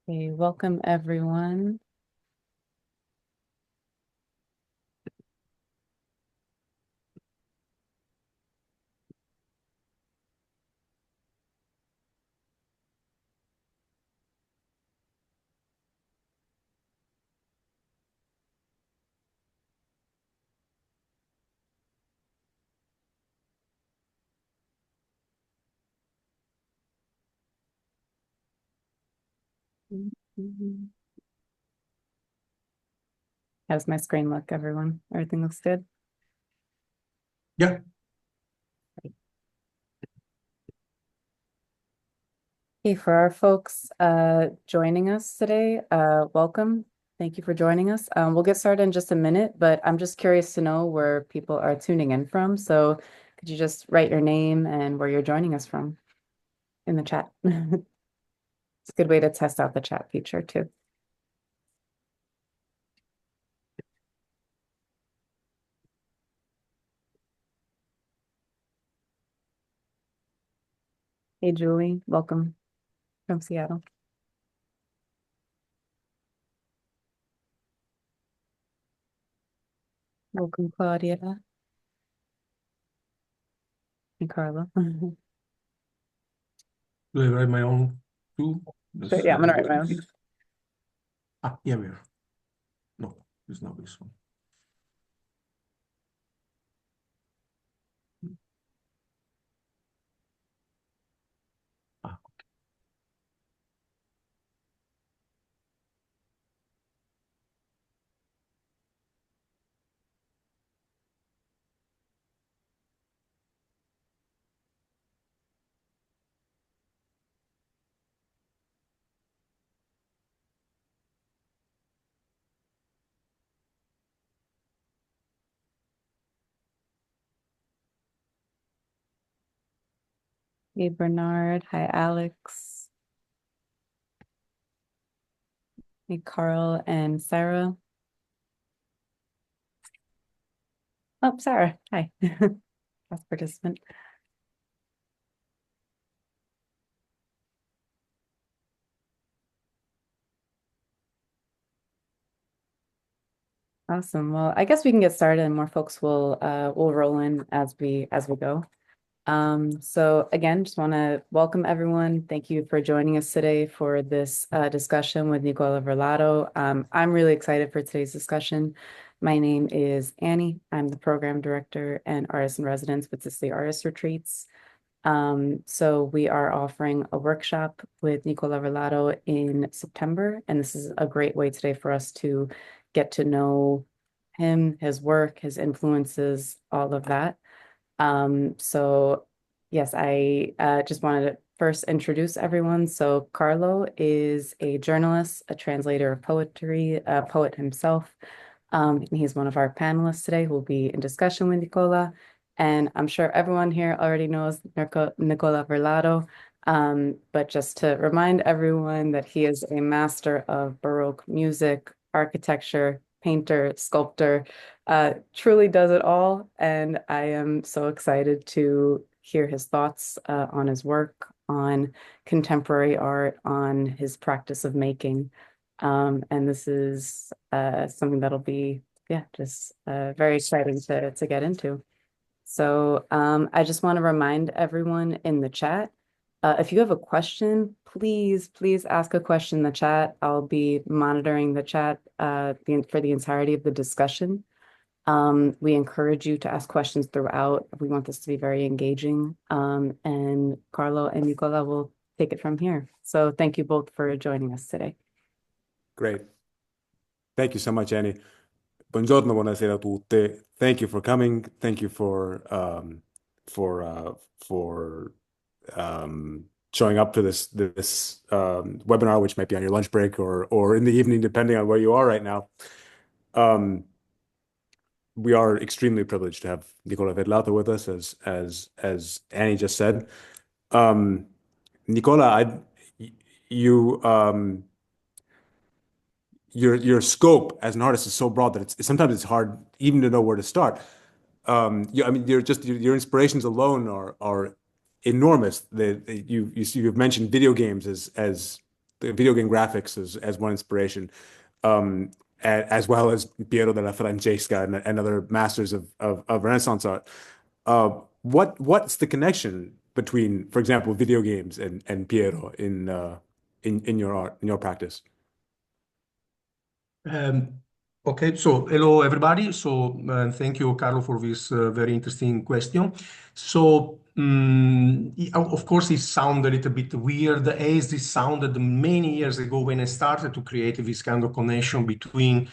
Okay, welcome everyone. Mhm. How's my screen look, everyone? Everything looks good? Yeah. Okay, for our folks joining us today, welcome. Thank you for joining us. We'll get started in just a minute, but I'm just curious to know where people are tuning in from. So could you just write your name and where you're joining us from in the chat? It's a good way to test out the chat feature too. Hey, Julie, welcome from Seattle. Welcome, Claudia and Carla. Do I write my own too? So yeah, I'm gonna write my own. Yeah, we are. No, it's not this one. Ah, Hey, Bernard. Hi, Alex. Hey, Carl and Sarah. Oh, Sarah. Hi. Past participant. Awesome. Well, I guess we can get started and more folks will roll in as we go. So again, just want to welcome everyone. Thank you for joining us today for this discussion with Nicola Verlato. I'm really excited for today's discussion. My name is Annie. I'm the program director and artist in residence with Sicily Artist Retreats. So we are offering a workshop with Nicola Verlato in September, and this is a great way today for us to get to know him, his work, his influences, all of that. So yes, I just wanted to first introduce everyone. So Carlo is a journalist, a translator of poetry, a poet himself. And he's one of our panelists today who will be in discussion with Nicola. And I'm sure everyone here already knows Nicola Verlato. But just to remind everyone that he is a master of Baroque music, architecture, painter, sculptor, truly does it all. And I am so excited to hear his thoughts on his work, on contemporary art, on his practice of making. And this is something that'll be, yeah, just very exciting to get into. So I just want to remind everyone in the chat, if you have a question, please ask a question in the chat. I'll be monitoring the chat for the entirety of the discussion. We encourage you to ask questions throughout. We want this to be very engaging. And Carlo and Nicola will take it from here. So thank you both for joining us today. Great. Thank you so much, Annie. Buongiorno, buonasera a tutte. Thank you for coming. Thank you for showing up to this webinar, which might be on your lunch break or in the evening, depending on where you are right now. We are extremely privileged to have Nicola Verlato with us, as Annie just said. Nicola, you your scope as an artist is so broad that sometimes it's hard even to know where to start. I mean, your inspirations alone are enormous. You've mentioned video games as the video game graphics as one inspiration, as well as Piero della Francesca and other masters of Renaissance art. What's the connection between, for example, video games and Piero in your art, in your practice? Okay, so hello everybody. So thank you, Carlo, for this very interesting question. So of course, it sounded a little bit weird, as it sounded many years ago when I started to create this kind of connection between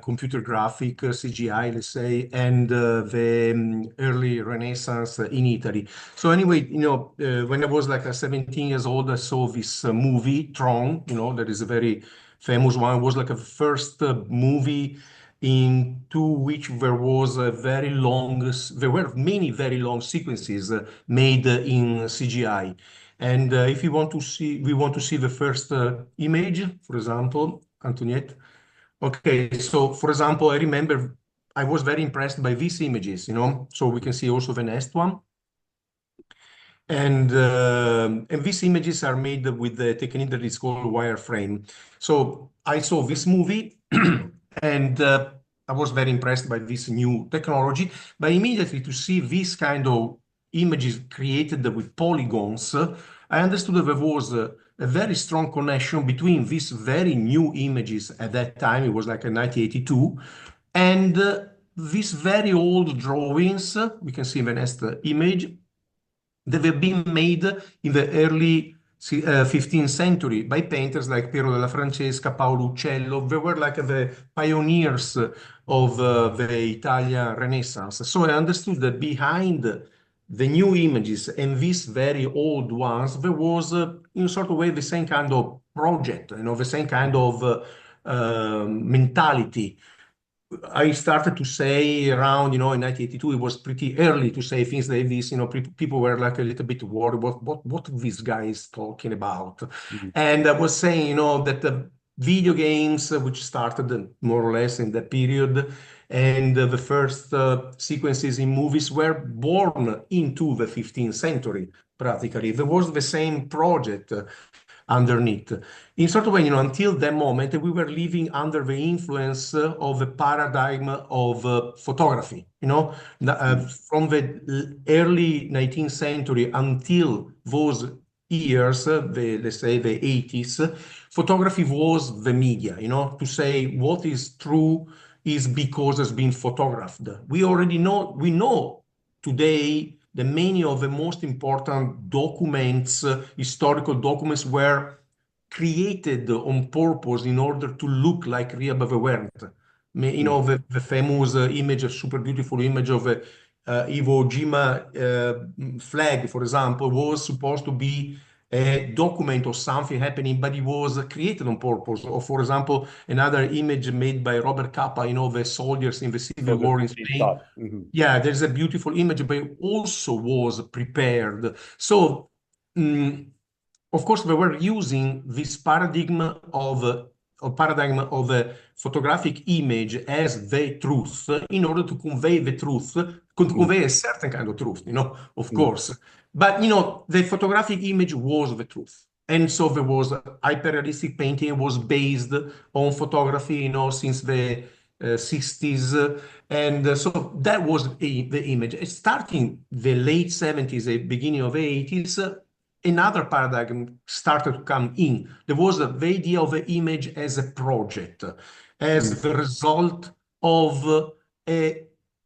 computer graphic, CGI, let's say, and the early Renaissance in Italy. So anyway, when I was like 17 years old, I saw this movie, Tron, that is a very famous one. It was like a first movie into which there was there were many very long sequences made in CGI. And if we want to see the first image, for example, Antoniette. Okay, so for example, I remember I was very impressed by these images, so we can see also the next one. And these images are made with the technique that is called wireframe. So I saw this movie and I was very impressed by this new technology. But immediately to see this kind of images created with polygons, I understood that there was a very strong connection between these very new images at that time. It was like in 1982, and these very old drawings. We can see in the next image. They were being made in the early 15th century by painters like Piero della Francesca, Paolo Uccello. They were like the pioneers of the Italian Renaissance. So I understood that behind the new images and these very old ones, there was, in a sort of way, the same kind of project, the same kind of mentality. I started to say around, in 1982, it was pretty early to say things like this. People were like a little bit worried, what this guy is talking about. And I was saying, that the video games, which started more or less in that period, and the first sequences in movies were born into the 15th century, practically. There was the same project underneath. In sort of way, until that moment, we were living under the influence of the paradigm of photography. From the early 19th century until those years, let's say the 80s, photography was the media. To say what is true is because it's been photographed. We know today that many of the most important documents, historical documents, were created on purpose in order to look like real, but they weren't. The famous image, a super beautiful image of Iwo Jima flag, for example, was supposed to be a document of something happening, but it was created on purpose. Or, for example, another image made by Robert Capa, the soldiers in the Civil War in Spain. Yeah, there's a beautiful image, but it also was prepared. So, of course, they were using this paradigm of a photographic image as the truth in order to convey the truth, to convey a certain kind of truth, of course. But, the photographic image was the truth. And so there was hyper-realistic painting was based on photography, since the 60s. And so that was the image. Starting the late 70s, the beginning of the 80s, another paradigm started to come in. There was the idea of the image as a project, as the result of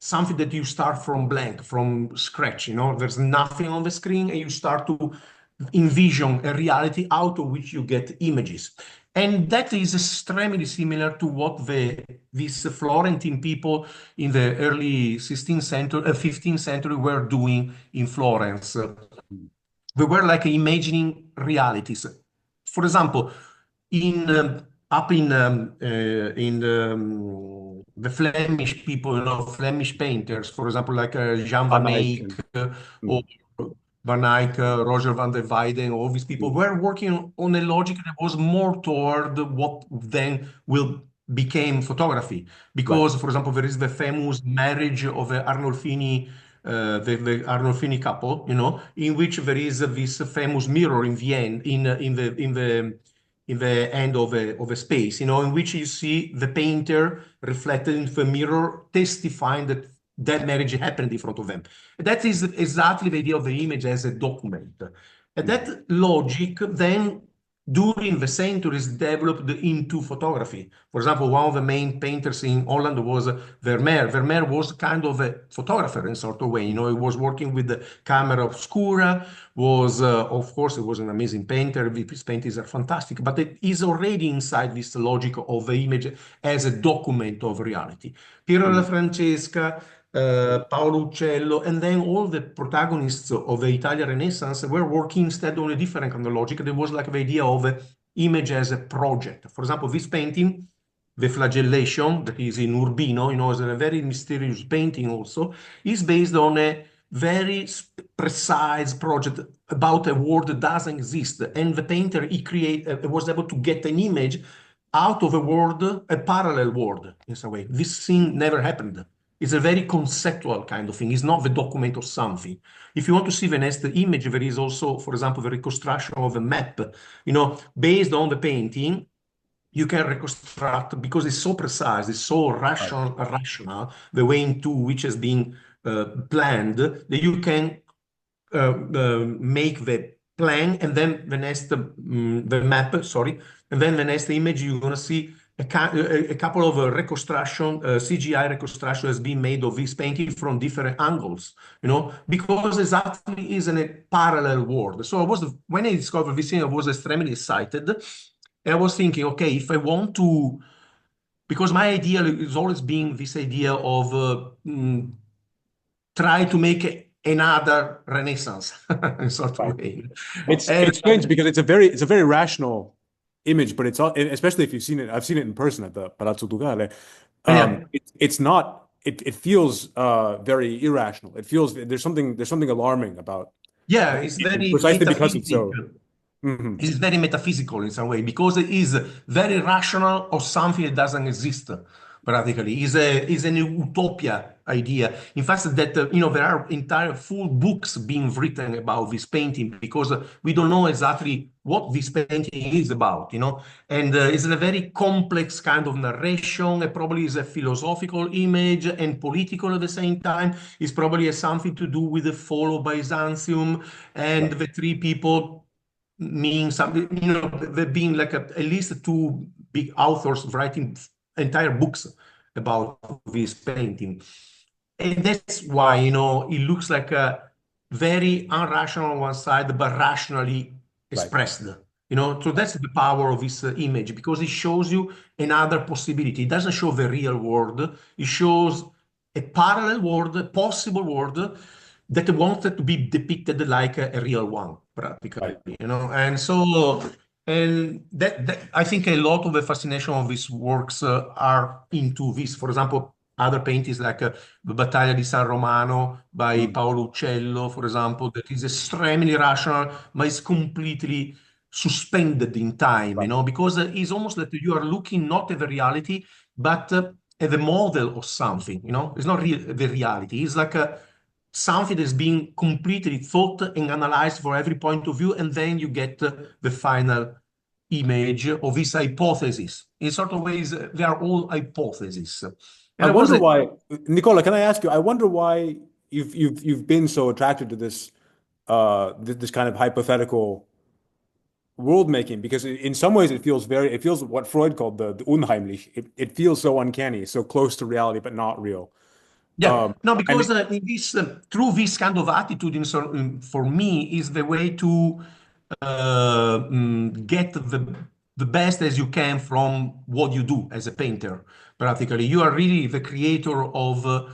something that you start from blank, from scratch. There's nothing on the screen, and you start to envision a reality out of which you get images. And that is extremely similar to what these Florentine people in the early 16th century, 15th century were doing in Florence. They were like imagining realities. For example, up in the Flemish people, Flemish painters, for example, like Jan van Eyck or Van Eyck, Roger van der Weyden, all these people were working on a logic that was more toward what then will became photography. Because, for example, there is the famous marriage of Arnolfini, the Arnolfini couple, in which there is this famous mirror in Vienna, in the in the end of a space, in which you see the painter reflected into a mirror, testifying that that marriage happened in front of them. That is exactly the idea of the image as a document. And that logic then, during the centuries, developed into photography. For example, one of the main painters in Holland was Vermeer. Vermeer was kind of a photographer in sort of way. He was working with the camera obscura, of course, he was an amazing painter. His paintings are fantastic, but it is already inside this logic of the image as a document of reality. Piero della Francesca, Paolo Uccello, and then all the protagonists of the Italian Renaissance were working instead on a different kind of logic. There was like the idea of image as a project. For example, this painting, The Flagellation, that is in Urbino, is a very mysterious painting also, is based on a very precise project about a world that doesn't exist. And the painter, was able to get an image out of a world, a parallel world in some way. This thing never happened. It's a very conceptual kind of thing. It's not the document of something. If you want to see the next image, there is also, for example, the reconstruction of a map. Based on the painting, you can reconstruct, because it's so precise, it's so rational, the way into which has been planned, that you can make the plan, and then the next, the map, sorry, and then the next image, you're going to see a couple of reconstruction, CGI reconstruction has been made of this painting from different angles, because exactly is in a parallel world. So when I discovered this thing, I was extremely excited. And I was thinking, okay, if I want to, because my idea is always being this idea of try to make another Renaissance in sort of way. It's strange because it's a very rational image, but especially if you've seen it. I've seen it in person at the Palazzo Ducale. It's not. It feels very irrational. It feels there's something alarming about. Yeah, it's very precisely because it's so. It's very metaphysical in some way, because it is very rational or something that doesn't exist. Practically, is an utopia idea. In fact, that there are entire full books being written about this painting, because we don't know exactly what this painting is about, and it's a very complex kind of narration. It probably is a philosophical image and political at the same time. It's probably has something to do with the fall of Byzantium and the three people mean something, there being like at least two big authors writing entire books about this painting. And that's why, it looks like a very irrational on one side, but rationally expressed. So that's the power of this image, because it shows you another possibility. It doesn't show the real world. It shows a parallel world, a possible world that wanted to be depicted like a real one, practically, And so, and that I think a lot of the fascination of these works are into this. For example, other paintings like the Battaglia di San Romano by Paolo Uccello, for example, that is extremely rational, but it's completely suspended in time, because it's almost that you are looking not at the reality, but at the model of something, It's not the reality. It's like something that's being completely thought and analyzed for every point of view, and then you get the final image of this hypothesis. In sort of ways, they are all hypotheses. And I wonder why, Nicola, can I ask you? I wonder why you've been so attracted to this this kind of hypothetical world making, because in some ways it feels what Freud called the unheimlich. It feels so uncanny, so close to reality, but not real. Yeah, no, because through this kind of attitude, for me, is the way to get the best as you can from what you do as a painter. Practically, you are really the creator of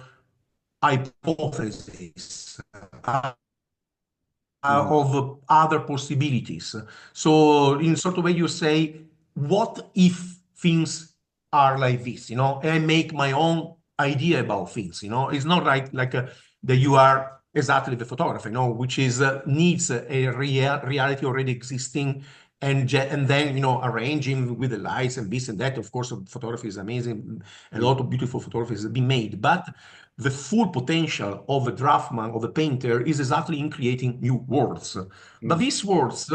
hypotheses, of other possibilities. So, in sort of way, you say, what if things are like this? And I make my own idea about things. It's not like that you are exactly the photographer, which is needs a reality already existing, and then arranging with the lights and this and that. Of course, photography is amazing. A lot of beautiful photography have been made, but the full potential of a draftsman, of a painter, is exactly in creating new worlds. But these worlds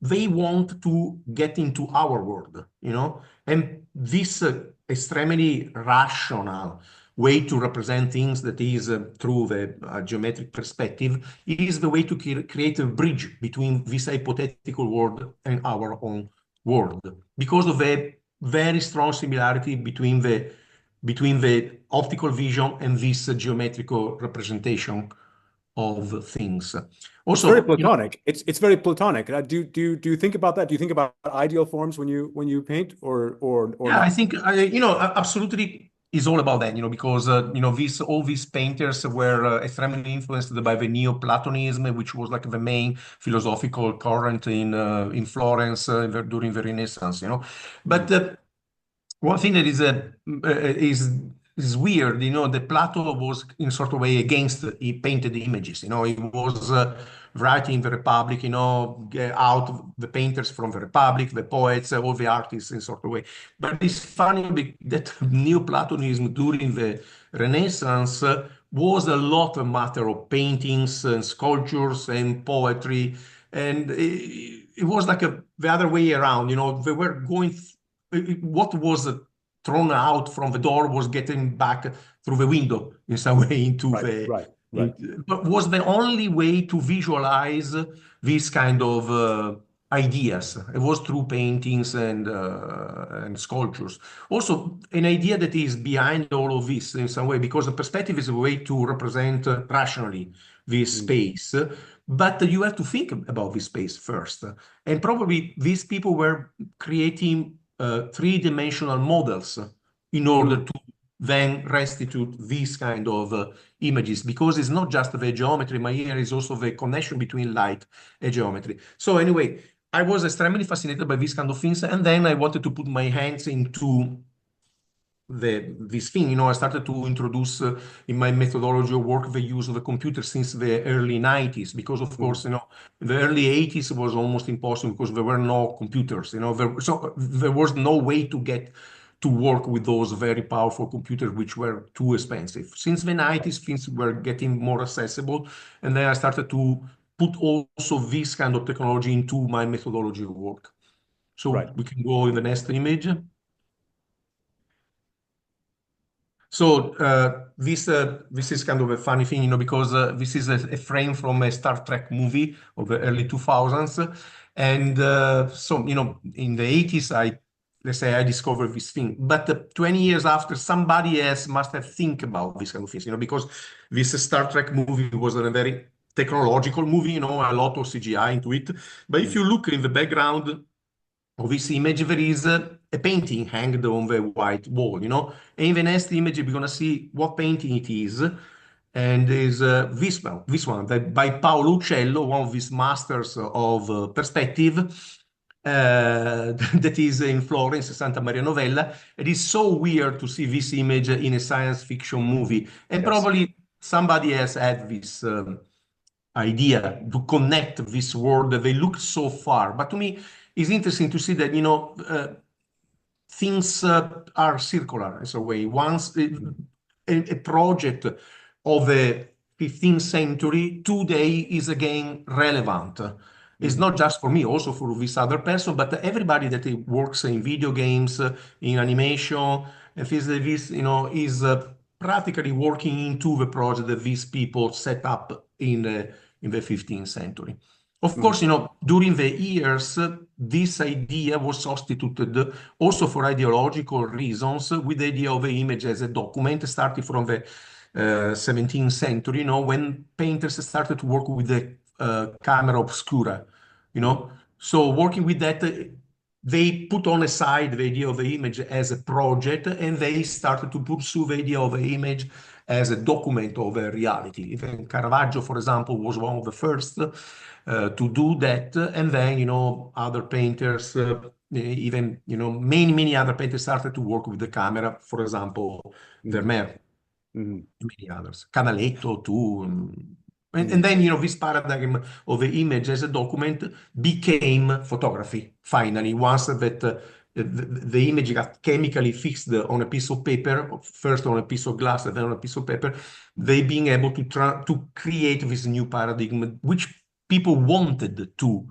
they want to get into our world, and this extremely rational way to represent things that is through the geometric perspective is the way to create a bridge between this hypothetical world and our own world because of the very strong similarity between the optical vision and this geometrical representation of things. It's very Also, platonic. It's very platonic. Do you think about that? Do you think about ideal forms when you paint or yeah, not? I think absolutely is all about that, because all these painters were extremely influenced by the Neoplatonism, which was like the main philosophical current in Florence during the Renaissance, But one thing that is weird, that Plato was in sort of way against he painted images. He was writing the Republic, get out the painters from the Republic, the poets, all the artists in sort of way. But it's funny that Neoplatonism during the Renaissance was a lot a matter of paintings and sculptures and poetry, and it was like the other way around. They were going. What was thrown out from the door was getting back through the window in some way into Right. but was the only way to visualize these kind of ideas. It was through paintings and sculptures. Also, an idea that is behind all of this in some way, because the perspective is a way to represent rationally this space. But you have to think about this space first. And probably these people were creating three-dimensional models in order to then restitute these kind of images, because it's not just the geometry, but here is also the connection between light and geometry. So anyway, I was extremely fascinated by these kind of things, and then I wanted to put my hands into this thing. I started to introduce in my methodology of work the use of the computer since the early 90s, because of course, the early 80s was almost impossible because there were no computers, so there was no way to get to work with those very powerful computers, which were too expensive. Since the 90s, things were getting more accessible, and then I started to put also this kind of technology into my methodology of work. So we can go in the next image. So this is kind of a funny thing, because this is a frame from a Star Trek movie of the early 2000s, and so in the 80s, let's say I discovered this thing, but 20 years after, somebody else must have think about this kind of things, because this Star Trek movie was a very technological movie, a lot of CGI into it. But if you look in the background of this image, there is a painting hanged on the white wall, And in the next image, we're going to see what painting it is. And is this one by Paolo Uccello, one of these masters of perspective, that is in Florence, Santa Maria Novella. It is so weird to see this image in a science fiction movie. And probably somebody else had this idea to connect this world. They look so far. But to me, it's interesting to see that, things are circular in a way. Once a project of the 15th century today is again relevant. It's not just for me, also for this other person, but everybody that works in video games, in animation, and things like this, is practically working into the project that these people set up in the 15th century. Of course, during the years, this idea was substituted also for ideological reasons with the idea of the image as a document, starting from the 17th century, when painters started to work with the camera obscura, So working with that, they put on aside the idea of the image as a project, and they started to pursue the idea of the image as a document of a reality. Even Caravaggio, for example, was one of the first to do that. And then, other painters, even, many other painters started to work with the camera. For example, Vermeer, many others, Canaletto too. And then, this paradigm of the image as a document became photography, finally, once that the image got chemically fixed on a piece of paper, first on a piece of glass and then on a piece of paper, they being able to create this new paradigm, which people wanted to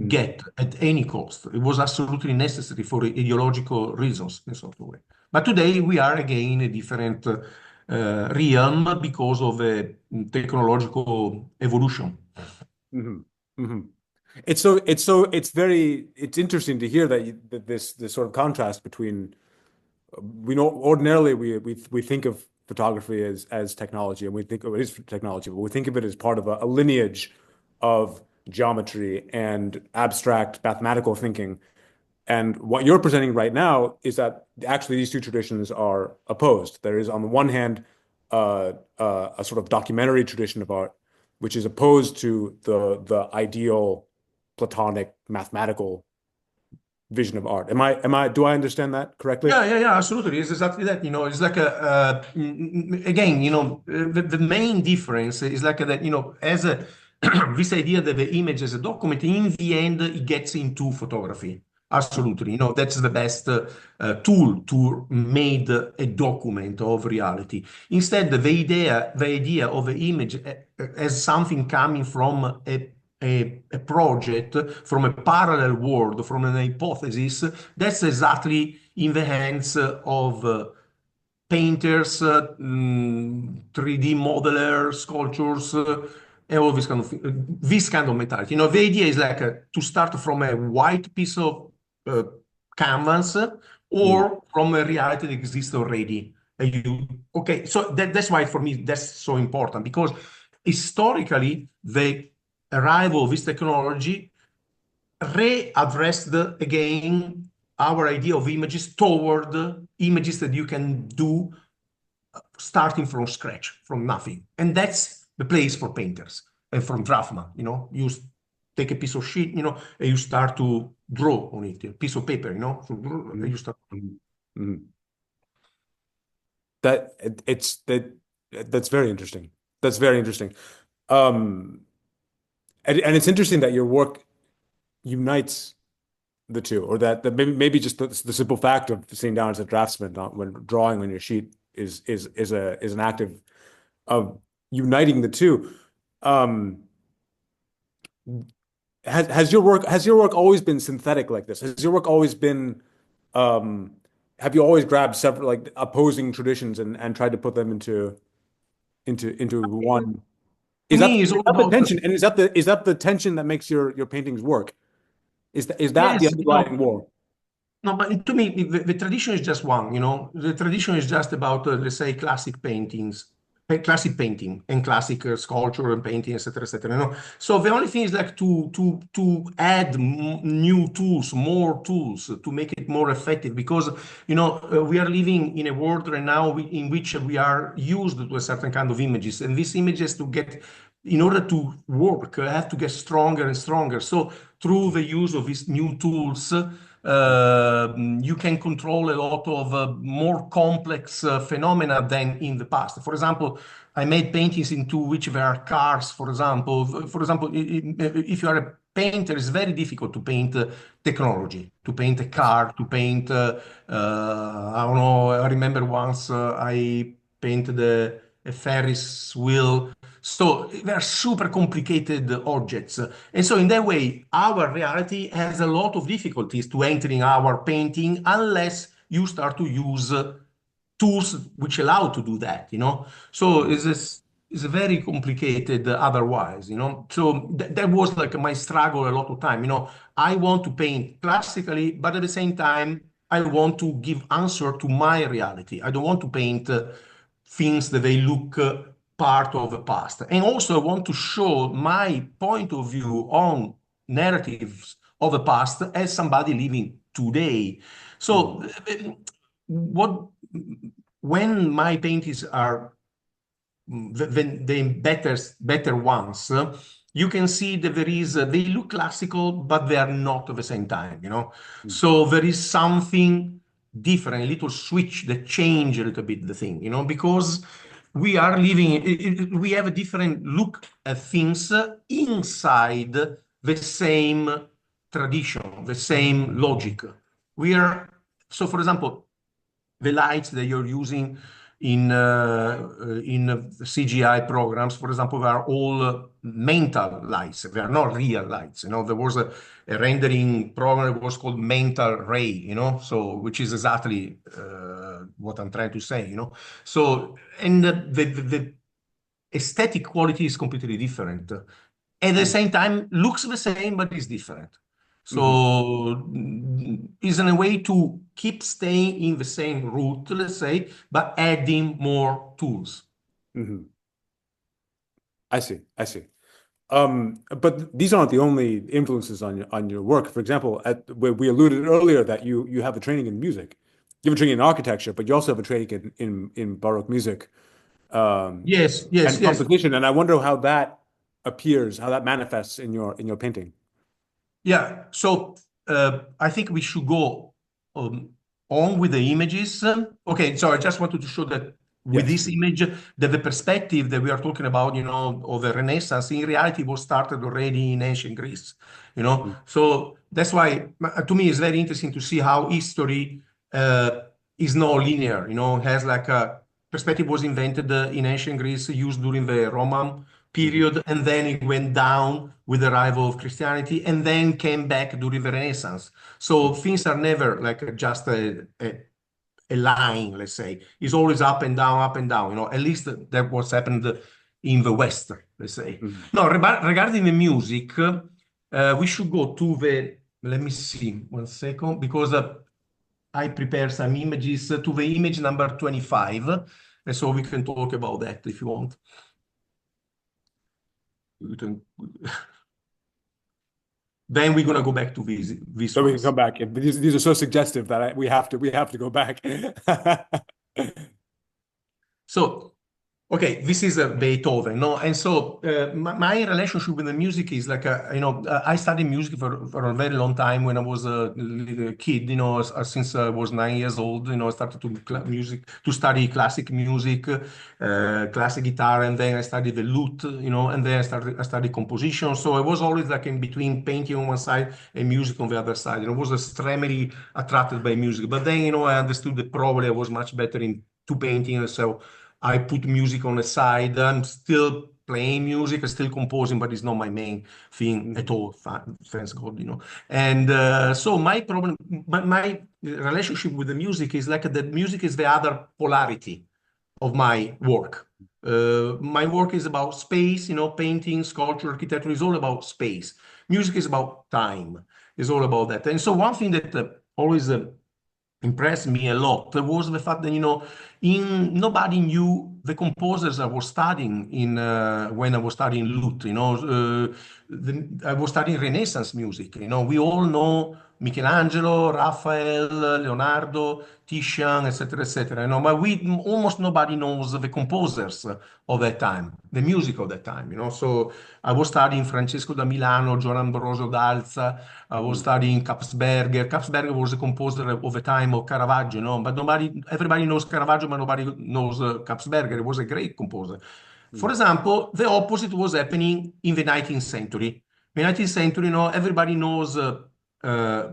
get at any cost. It was absolutely necessary for ideological reasons in sort of way. But today we are again in a different realm because of a technological evolution. It's interesting to hear that this sort of contrast between, we know ordinarily we think of photography as technology, and we think of it as technology, but we think of it as part of a lineage of geometry and abstract mathematical thinking. And what you're presenting right now is that actually these two traditions are opposed. There is, on the one hand, a sort of documentary tradition of art, which is opposed to the ideal Platonic mathematical vision of art. Do I understand that correctly? Yeah, absolutely. It's exactly that. It's like again, the main difference is like that, as a this idea that the image is a document, in the end, it gets into photography. Absolutely. That's the best tool to make a document of reality. Instead, the idea of the image as something coming from a project, from a parallel world, from an hypothesis, that's exactly in the hands of painters, 3D modelers, sculptors, and all this kind of mentality. The idea is like to start from a white piece of canvas or from a reality that exists already. Okay, so that's why for me that's so important, because historically the arrival of this technology readdressed again our idea of images toward images that you can do starting from scratch, from nothing. And that's the place for painters and from draftsmen. You take a piece of sheet, and you start to draw on it, a piece of paper, and you start. That's very interesting. That's very interesting. And it's interesting that your work unites the two, or that maybe just the simple fact of sitting down as a draftsman, not when drawing on your sheet, is an act of uniting the two. Has your work always been synthetic like this? Has your work always been have you always grabbed several like opposing traditions and tried to put them into one? To me, it's all The about tension? And is that the tension that makes your paintings work? Is that the yes, underlying war? No, but to me, the tradition is just one, The tradition is just about, let's say, classic paintings, classic painting and classic sculpture and painting, etc., etc. So the only thing is like to add new tools, more tools to make it more effective, because we are living in a world right now in which we are used to a certain kind of images, and these images in order to work, have to get stronger and stronger. So through the use of these new tools, you can control a lot of more complex phenomena than in the past. For example, I made paintings into which there are cars, for example. For example, if you are a painter, it's very difficult to paint technology, to paint a car, to paint, I don't know, I remember once I painted a Ferris wheel. So they're super complicated objects. And so in that way, our reality has a lot of difficulties to entering our painting unless you start to use tools which allow to do that, So it's a very complicated otherwise, So that was like my struggle a lot of time, I want to paint classically, but at the same time, I want to give answer to my reality. I don't want to paint things that they look part of the past. And also I want to show my point of view on narratives of the past as somebody living today. So when my paintings are the better ones, you can see that they look classical, but they are not at the same time, So there is something different, a little switch that change a little bit the thing, because we are living, we have a different look at things inside the same tradition, the same logic. So for example, the lights that you're using in CGI programs, for example, they are all mental lights. They are not real lights. There was a rendering program that was called mental ray. So which is exactly what I'm trying to say. So and the aesthetic quality is completely different. At the same time, looks the same, but is different. So is in a way to keep staying in the same route, let's say, but adding more tools. Mhm. I see. I see. But these aren't the only influences on your work. For example, we alluded earlier that you have a training in music. You have a training in architecture, but you also have a training in Baroque music, Yes, yes, and yes. composition. And I wonder how that appears, how that manifests in your painting. Yeah, so I think we should go on with the images. Okay, so I just wanted to show that with Yes. this image, that the perspective that we are talking about, of the Renaissance, in reality was started already in ancient Greece, So that's why, to me, it's very interesting to see how history is not linear, has like a perspective was invented in ancient Greece, used during the Roman Mhm. period, and then it went down with the arrival of Christianity, and then came back during the Renaissance. So things are never like just a line, let's say. It's always up and down, up and down. At least that was happened in the West, let's say. Mhm. No, regarding the music, we should go to the. Let me see 1 second, because I prepare some images to the image number 25, and so we can talk about that if you want. We can- Then we're gonna go back to these So we can ones. come back. These are so suggestive that we have to go back. So, okay, this is Beethoven, no? And so my relationship with the music is like, I studied music for a very long time when I was a little kid, since I was 9 years old, I started to study classic music, classic guitar, and then I studied the lute, and then I studied composition. So I was always like in between painting on one side and music on the other side. And I was extremely attracted by music. But then, I understood that probably I was much better into painting. So I put music on the side. I'm still playing music, I'm still composing, but it's not my main thing at all. Thanks God, And so my problem, my relationship with the music is like the music is the other polarity of my work. My work is about space, painting, sculpture, architecture is all about space. Music is about time. It's all about that. And so one thing that always impressed me a lot was the fact that nobody knew the composers I was studying in when I was studying lute. I was studying Renaissance music. We all know Michelangelo, Raphael, Leonardo, Titian, etc., etc. But almost nobody knows the composers of that time, the music of that time. So I was studying Francesco da Milano, Gian Ambrosio d'Alza. I was Mhm. studying Kapsberger. Kapsberger was a composer of the time of Caravaggio, but everybody knows Caravaggio, but nobody knows Kapsberger. He was a great composer. For Mhm. example, the opposite was happening in the 19th century. In the 19th century, everybody knows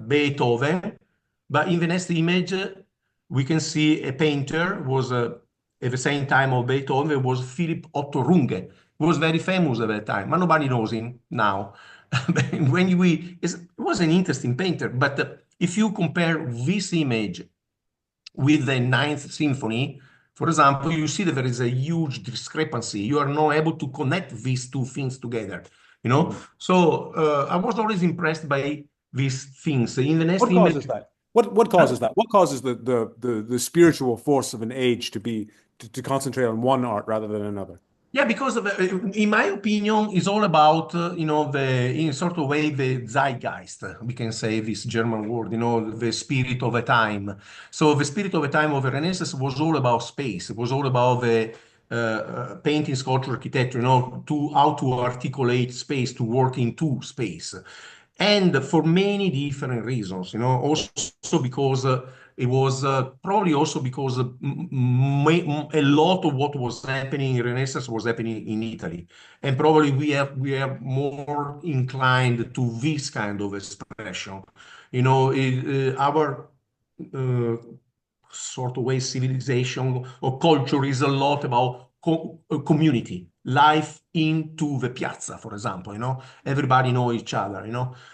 Beethoven, but in the next image, we can see a painter was at the same time of Beethoven was Philip Otto Runge. He was very famous at that time, but nobody knows him now. It was an interesting painter, but if you compare this image with the Ninth Symphony, for example, you see that there is a huge discrepancy. You are not able to connect these two things together. Mhm. So I was always impressed by these things. In the next What image, causes that? What causes that? What causes the spiritual force of an age to concentrate on one art rather than another? yeah, because in my opinion, it's all about in sort of way the zeitgeist. We can say this German word, the spirit of a time. So the spirit of a time of the Renaissance was all about space. It was all about the painting, sculpture, architecture. To how to articulate space, to work into space, and for many different reasons. Also because. It was probably also because a lot of what was happening in Renaissance was happening in Italy, and probably we are more inclined to this kind of expression. Our uh, sort of way civilization or culture is a lot about community, life into the piazza, for example, everybody know each other,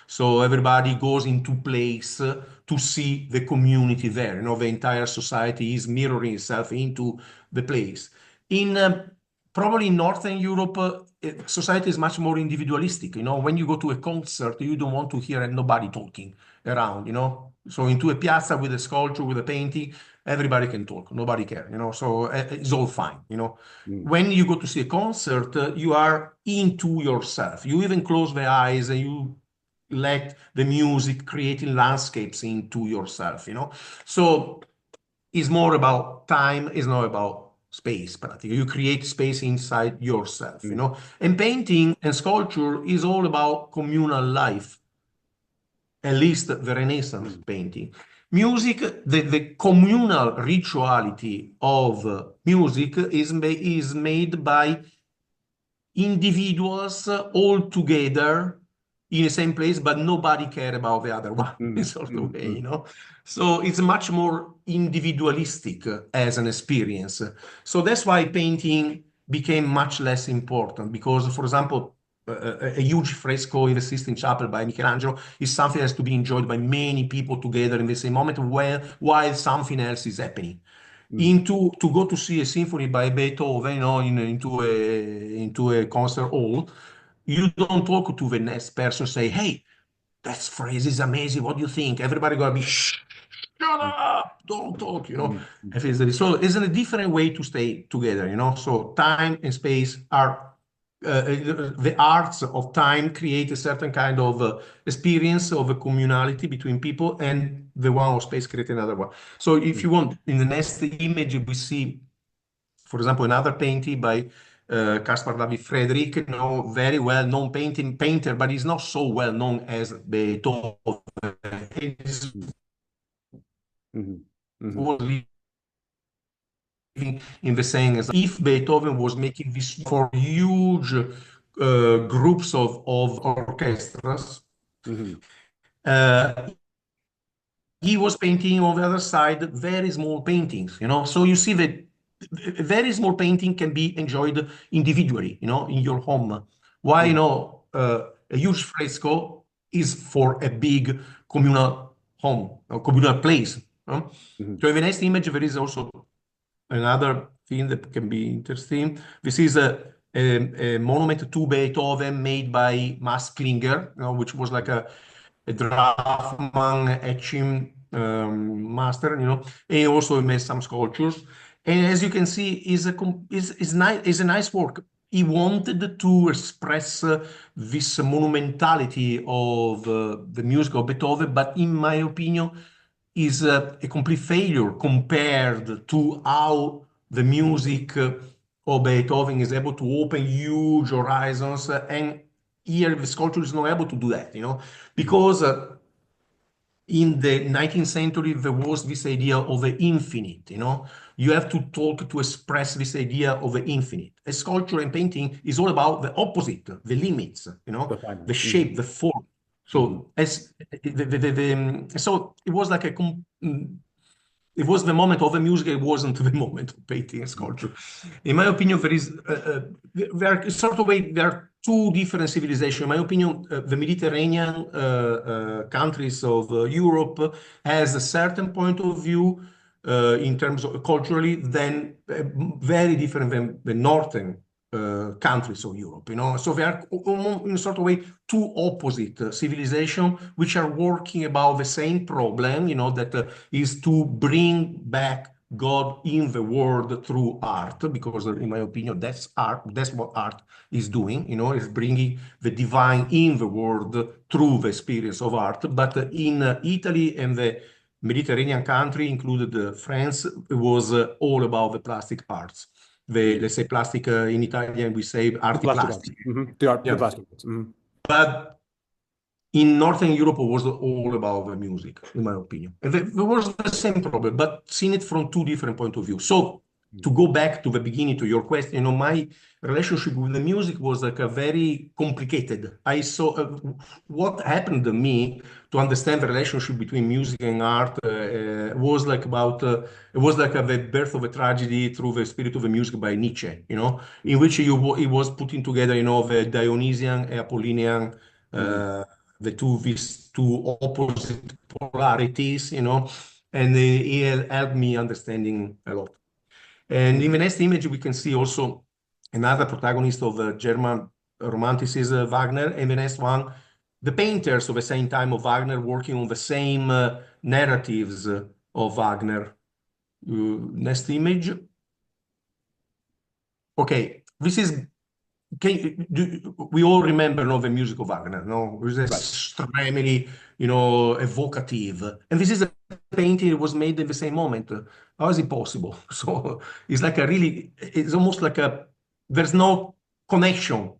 so everybody goes into place to see the community there, the entire society is mirroring itself into the place. In probably in Northern Europe, society is much more individualistic. When you go to a concert, you don't want to hear nobody talking around, So into a piazza with a sculpture, with a painting, everybody can talk, nobody care, So it's all fine, When you go to see a concert, you are into yourself. You even close the eyes and you let the music creating landscapes into yourself, So it's more about time, it's not about space, practically. You create space inside yourself, And painting and sculpture is all about communal life, at least the Renaissance painting. Music, the communal rituality of music is made by individuals all together in the same place, but nobody care about the other one in sort of way, So it's much more individualistic as an experience. So that's why painting became much less important because, for example, a huge fresco in the Sistine Chapel by Michelangelo is something that has to be enjoyed by many people together in the same moment while something else is happening. To go to see a symphony by Beethoven, into a concert hall, you don't talk to the next person, say, "Hey, that phrase is amazing. What do you think?" Everybody gonna be, shut up, don't talk, So it's a different way to stay together, So time and space are the arts of time create a certain kind of experience of a communality between people, and the one of space create another one. So if you want, in the next image, we see, for example, another painting by Caspar David Friedrich, very well-known painter, but he's not so well-known as Beethoven. Was living in the same as if Beethoven was making this for huge groups of orchestras. He was painting on the other side very small paintings, So you see that a very small painting can be enjoyed individually, in your home. Why, a huge fresco is for a big communal home, a communal place. So in the next image, there is also another thing that can be interesting. This is a monument to Beethoven made by Max Klinger, which was like a draftman, etching master, and he also made some sculptures. And as you can see, is a nice work. He wanted to express this monumentality of the music of Beethoven, but in my opinion, is a complete failure compared to how the music of Beethoven is able to open huge horizons, and here the sculpture is not able to do that, because in the 19th century there was this idea of the infinite, you have to talk to express this idea of the infinite. A sculpture and painting is all about the opposite, the limits, the shape, the form. So so it was like it was the moment of the music. It wasn't the moment of painting and sculpture. In my opinion, there are two different civilizations. In my opinion, the Mediterranean countries of Europe has a certain point of view in terms of culturally, then very different than the northern countries of Europe, So they are in a sort of way two opposite civilizations which are working about the same problem, that is to bring back God in the world through art, because in my opinion, that's art. That's what art is doing, is bringing the divine in the world through the experience of art. But in Italy and the Mediterranean country, included France, it was all about the plastic arts. Let's say plastic, in Italian we say arti plastic. The plastic. But in Northern Europe, it was all about the music, in my opinion. And there was the same problem, but seen it from two different points of view. So to go back to the beginning to your question, my relationship with the music was like a very complicated. I saw what happened to me to understand the relationship between music and art was like about it was like the birth of a tragedy through the spirit of the music by Nietzsche, in which he was putting together, the Dionysian and Apollonian, these two opposite polarities, and he helped me understanding a lot. And in the next image, we can see also another protagonist of the German Romanticism, Wagner, and the next one, the painters of the same time of Wagner working on the same narratives of Wagner. Next image. Okay, this is we all remember the music of Wagner, no? It was extremely, evocative. And this is a painting that was made in the same moment. How is it possible? So it's like it's almost like there's no connection.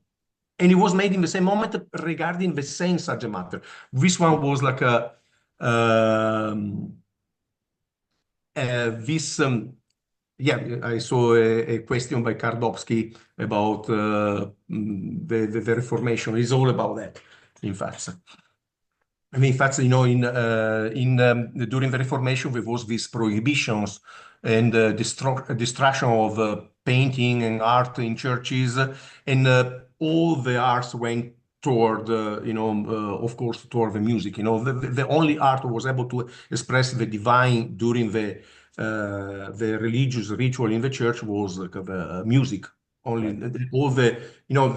And it was made in the same moment regarding the same subject matter. This one was like yeah, I saw a question by Kardowski about the Reformation. It's all about that, in fact. I mean, in fact, during the Reformation, there was these prohibitions and destruction of painting and art in churches, and all the arts went toward, of course, toward the music. The only art that was able to express the divine during the religious ritual in the church was music. Only all there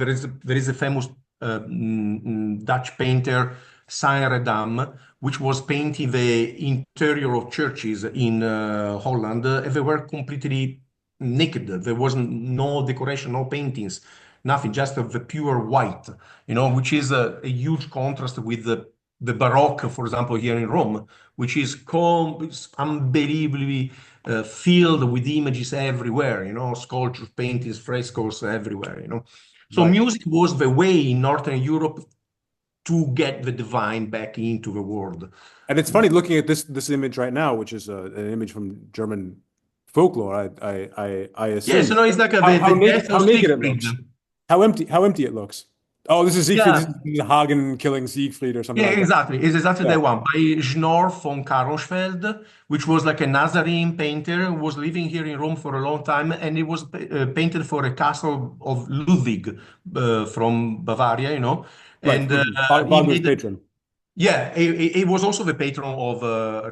is a famous Dutch painter, Saint-Redam, which was painting the interior of churches in Holland, and they were completely naked. There was no decoration, no paintings, nothing, just the pure white, which is a huge contrast with the Baroque, for example, here in Rome, which is unbelievably filled with images everywhere, sculptures, paintings, frescoes everywhere, So music was the way in Northern Europe to get the divine back into the world. And it's funny looking at this image right now, which is an image from German folklore. I assume. Yes, it's like how naked it looks. How empty it looks. Oh, this is Siegfried. Yeah. This is Hagen killing Siegfried or something. Yeah, like exactly. That. It's exactly that one by Schnorr von Karlsfeld, which was like a Nazarene painter who was living here in Rome for a long time, and it was painted for a castle of Ludwig from Bavaria, Right. And Wagner's patron. Yeah, he was also the patron of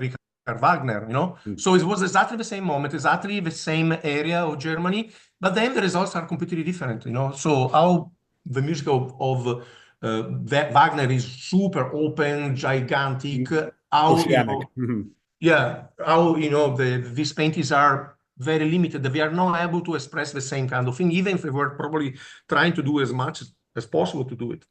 Richard Wagner, So it was exactly the same moment, exactly the same area of Germany, but then the results are completely different, So how the music of Wagner is super open, gigantic, how, these paintings are very limited. They are not able to express the same kind of thing, even if they were probably trying to do as much as possible to do it.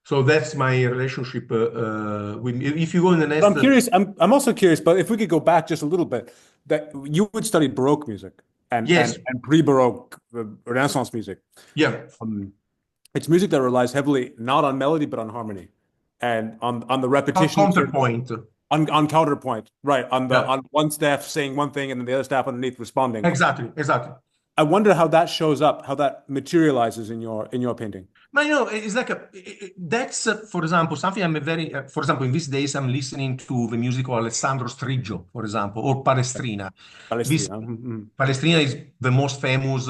So that's my relationship with. If you go in the next, I'm curious. I'm also curious, but if we could go back just a little bit, that you would study Baroque music and pre-Baroque Renaissance music. Yeah, it's music that relies heavily not on melody but on harmony, and on the repetition. Counterpoint. On counterpoint, right? On one staff saying one thing and then the other staff underneath responding. Exactly. I wonder how that shows up, how that materializes in your painting. But it's like that's for example something I'm very for example in these days I'm listening to the music of Alessandro Striggio, for example, or Palestrina. Palestrina is the most famous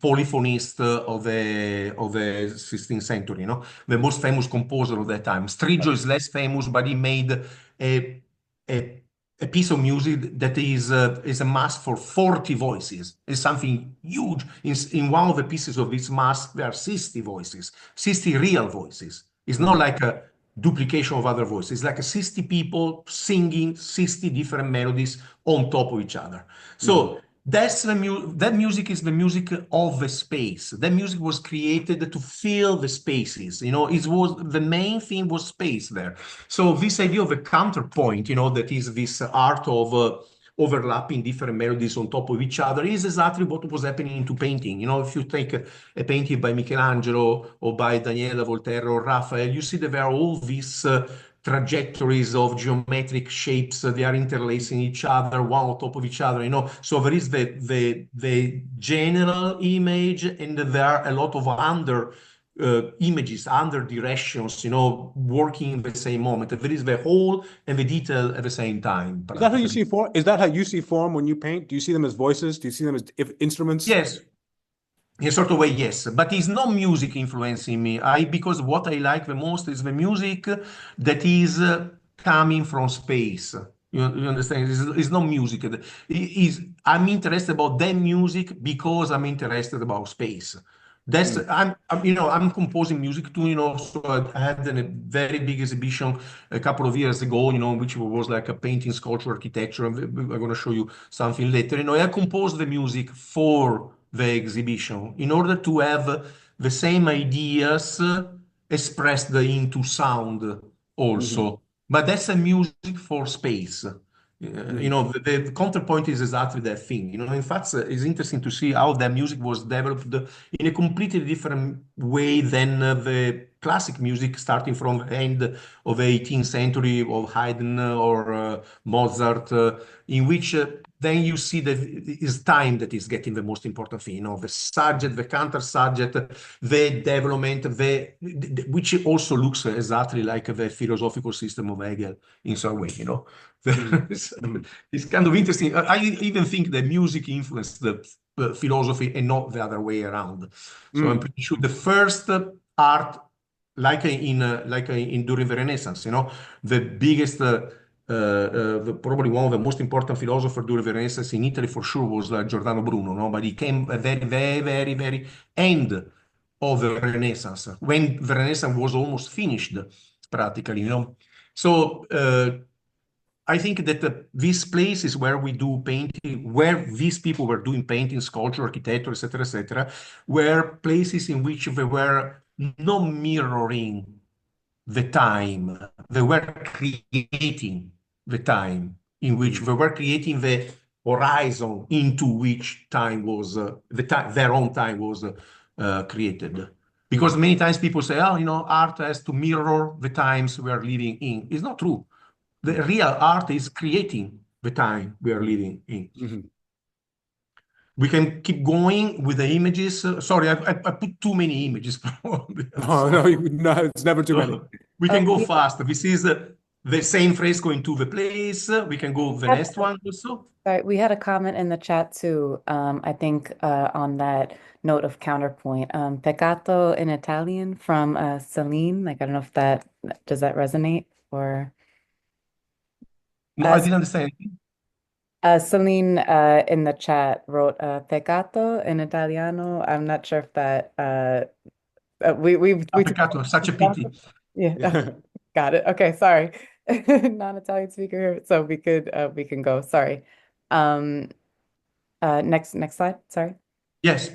polyphonist of the 16th century, the most famous composer of that time. Striggio is less famous, but he made a piece of music that is a mass for 40 voices. It's something huge. In one of the pieces of this mass, there are 60 voices, 60 real voices. It's not like a duplication of other voices. It's like 60 people singing 60 different melodies on top of each other. So that's that music is the music of the space. That music was created to fill the spaces. It was the main thing was space there. So this idea of a counterpoint, that is this art of overlapping different melodies on top of each other is exactly what was happening into painting. If you take a painting by Michelangelo or by Daniele Volterra or Raphael, you see that there are all these trajectories of geometric shapes. They are interlacing each other, one on top of each other, you know. So there is the general image, and there are a lot of under images, under directions, you know, working in the same moment. There is the whole and the detail at the same time. Is that how you see form? Is that how you see form when you paint? Do you see them as voices? Do you see them as instruments? Yes. In a sort of way, yes, but it's not music influencing me. Because what I like the most is the music that is coming from space. You understand? It's not music. I'm interested about that music because I'm interested about space. That's I'm composing music too, you know. So I had a very big exhibition a couple of years ago, you know, which was like a painting, sculpture, architecture. I'm going to show you something later. You know, I composed the music for the exhibition in order to have the same ideas expressed into sound also. But that's a music for space. You know, the counterpoint is exactly that thing. You know, in fact, it's interesting to see how that music was developed in a completely different way than the classic music, starting from the end of the 18th century of Haydn or Mozart, in which then you see that it's time that is getting the most important thing. You know, the subject, the counter subject, the development, which also looks exactly like the philosophical system of Hegel in some way. You know. It's kind of interesting. I even think that music influenced the philosophy and not the other way around. So I'm pretty sure the first art, during the Renaissance, you know, the biggest, probably one of the most important philosophers during the Renaissance in Italy for sure was Giordano Bruno. No, but he came at the very, very, very end of the Renaissance, when the Renaissance was almost finished, practically. You know, so. I think that these places where we do painting, where these people were doing painting, sculpture, architecture, etc., were places in which they were not mirroring the time. They were creating the time in which they were creating the horizon into which time was their own time was created. Because many times people say, "Oh, you know, art has to mirror the times we are living in." It's not true. The real art is creating the time we are living in. We can keep going with the images. Sorry, I put too many images. Oh, no, it's never too many. We can go fast. This is the same fresco into the place. We can go the next one also. Sorry, we had a comment in the chat too. I think on that note of counterpoint, peccato in Italian from Celine. Like, I don't know if does that resonate or. No, I didn't understand. Celine in the chat wrote peccato in Italiano. I'm not sure if that we Peccato, such a pity. Yeah. Got it. Okay, sorry. Non-Italian speaker here, so we can go. Sorry. Next slide. Sorry. Yes.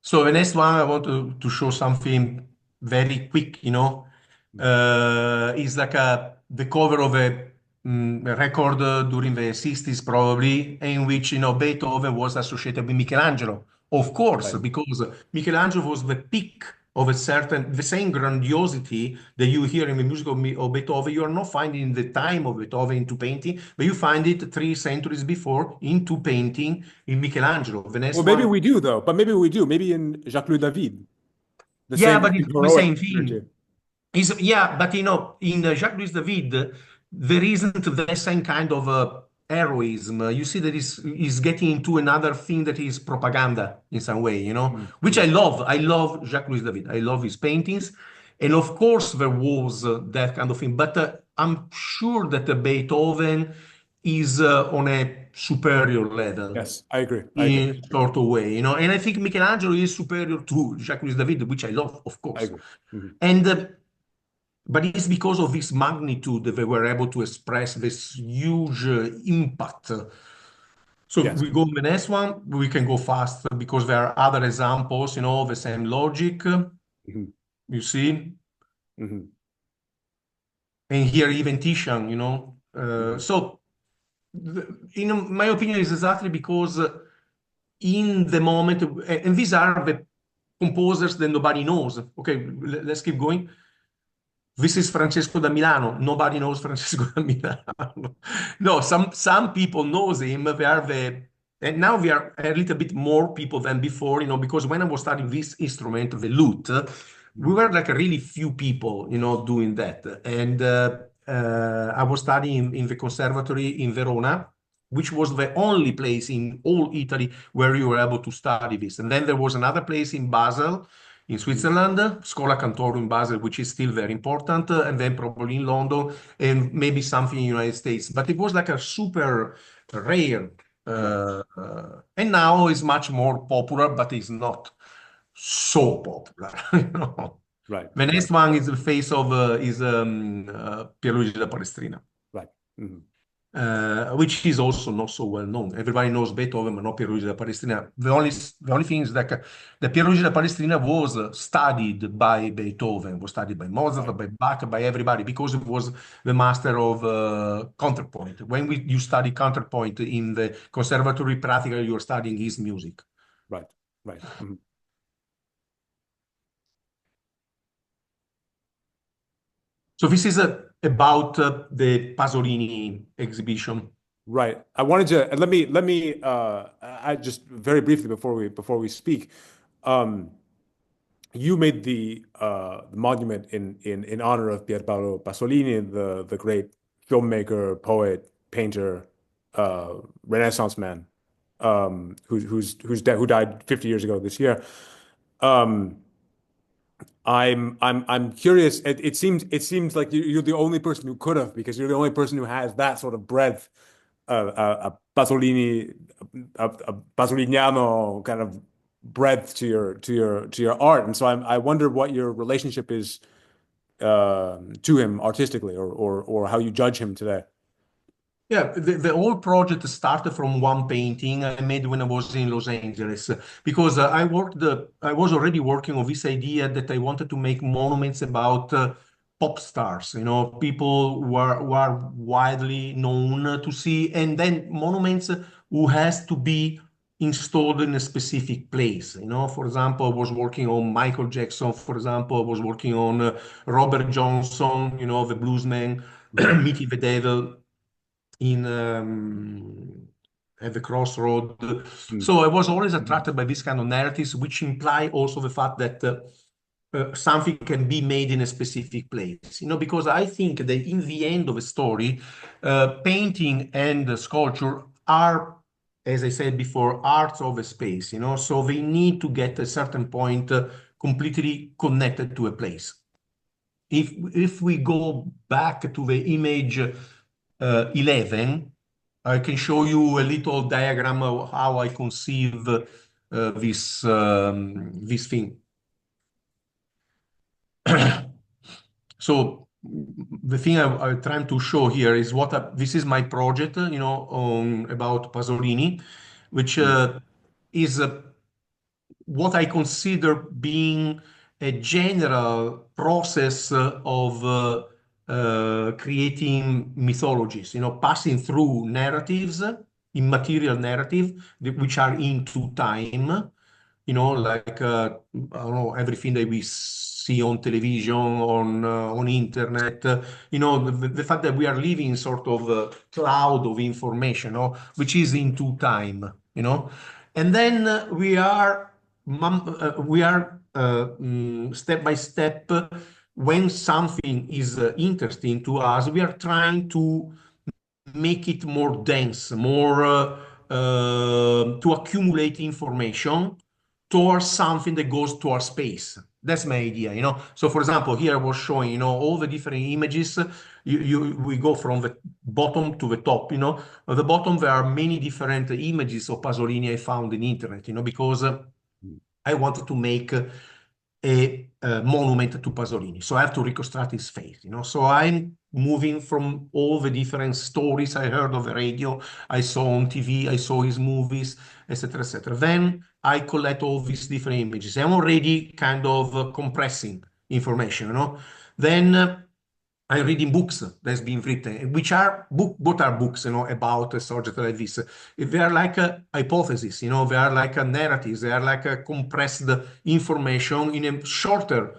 So the next one I want to show something very quick, you know. Is like the cover of a record during the 60s probably, in which, you know, Beethoven was associated with Michelangelo, of course, because Michelangelo was the peak of the same grandiosity that you hear in the music of Beethoven. You are not finding the time of Beethoven into painting, but you find it 3 centuries before into painting in Michelangelo. The next maybe one, we do though, but maybe we do. Maybe in Jacques-Louis David. but it's the same thing. energy. But you know, in Jacques-Louis David, there isn't the same kind of heroism. You see that he's getting into another thing that is propaganda in some way, you know, which I love. I love Jacques-Louis David. I love his paintings. And of course, there was that kind of thing. But I'm sure that Beethoven is on a superior level. Yes, I agree. In a sort of way, you know. And I think Michelangelo is superior to Jacques-Louis David, which I love, of course. I agree. And but it's because of this magnitude that they were able to express this huge impact. So we go to the next one. We can go fast because there are other examples, you know, the same logic. You see? And here even Titian, you know. So, in my opinion, is exactly because in the moment, and these are the composers that nobody knows. Okay, let's keep going. This is Francesco da Milano. Nobody knows Francesco da Milano. No, some people knows him. They are and now we are a little bit more people than before, because when I was studying this instrument, the lute, we were like a really few people, doing that. And I was studying in the conservatory in Verona, which was the only place in all Italy where you were able to study this. And then there was another place in Basel, in Switzerland, Schola Cantorum in Basel, which is still very important, and then probably in London, and maybe something in the United States. But it was like a super rare, and now it's much more popular, but it's not so popular. Right. The next one is the face of Piero della Palestrina. Right. Mm-hmm. Which is also not so well known. Everybody knows Beethoven, but not Piero della Palestrina. The only thing is that the Piero della Palestrina was studied by Beethoven, was studied by Mozart, by Bach, by everybody, because it was the master of counterpoint. When you study counterpoint in the conservatory, practically you are studying his music. Right. Right. Mm-hmm. So this is about the Pasolini exhibition. Right. I wanted to let me I just very briefly before we speak, you made the monument in honor of Pierpaolo Pasolini, the great filmmaker, poet, painter, Renaissance man, who died 50 years ago this year. I'm curious. It seems like you're the only person who could have, because you're the only person who has that sort of breadth, a Pasolini, a Pasoliniano kind of breadth to your art. And so I wonder what your relationship is to him artistically, or how you judge him today. Yeah, the whole project started from one painting I made when I was in Los Angeles, because I was already working on this idea that I wanted to make monuments about pop stars, people who are widely known to see, and then monuments who has to be installed in a specific place. For example, I was working on Michael Jackson. For example, I was working on Robert Johnson, the bluesman, meeting the devil in at the crossroad. So I was always attracted by this kind of narratives, which imply also the fact that something can be made in a specific place. Because I think that in the end of a story, painting and sculpture are, as I said before, arts of a space. So they need to get a certain point completely connected to a place. If we go back to the image 11, I can show you a little diagram of how I conceive this thing. So the thing I'm trying to show here is this is my project, about Pasolini, which is what I consider being a general process of creating mythologies, passing through narratives, immaterial narrative, which are into time, like I don't know, everything that we see on television, on internet, the fact that we are living in sort of a cloud of information, which is into time, and then step by step, when something is interesting to us, we are trying to make it more dense, to accumulate information towards something that goes to our space. That's my idea, So, for example, here I was showing, all the different images. We go from the bottom to the top, At the bottom, there are many different images of Pasolini I found in internet, because I wanted to make a monument to Pasolini. So I have to reconstruct his face, So I'm moving from all the different stories I heard on the radio, I saw on TV, I saw his movies, etc., etc. Then I collect all these different images. I'm already kind of compressing information, Then I'm reading books that's been written, which are what are books, about a subject like this. They are like a hypothesis, they are like a narratives, they are like a compressed information in a shorter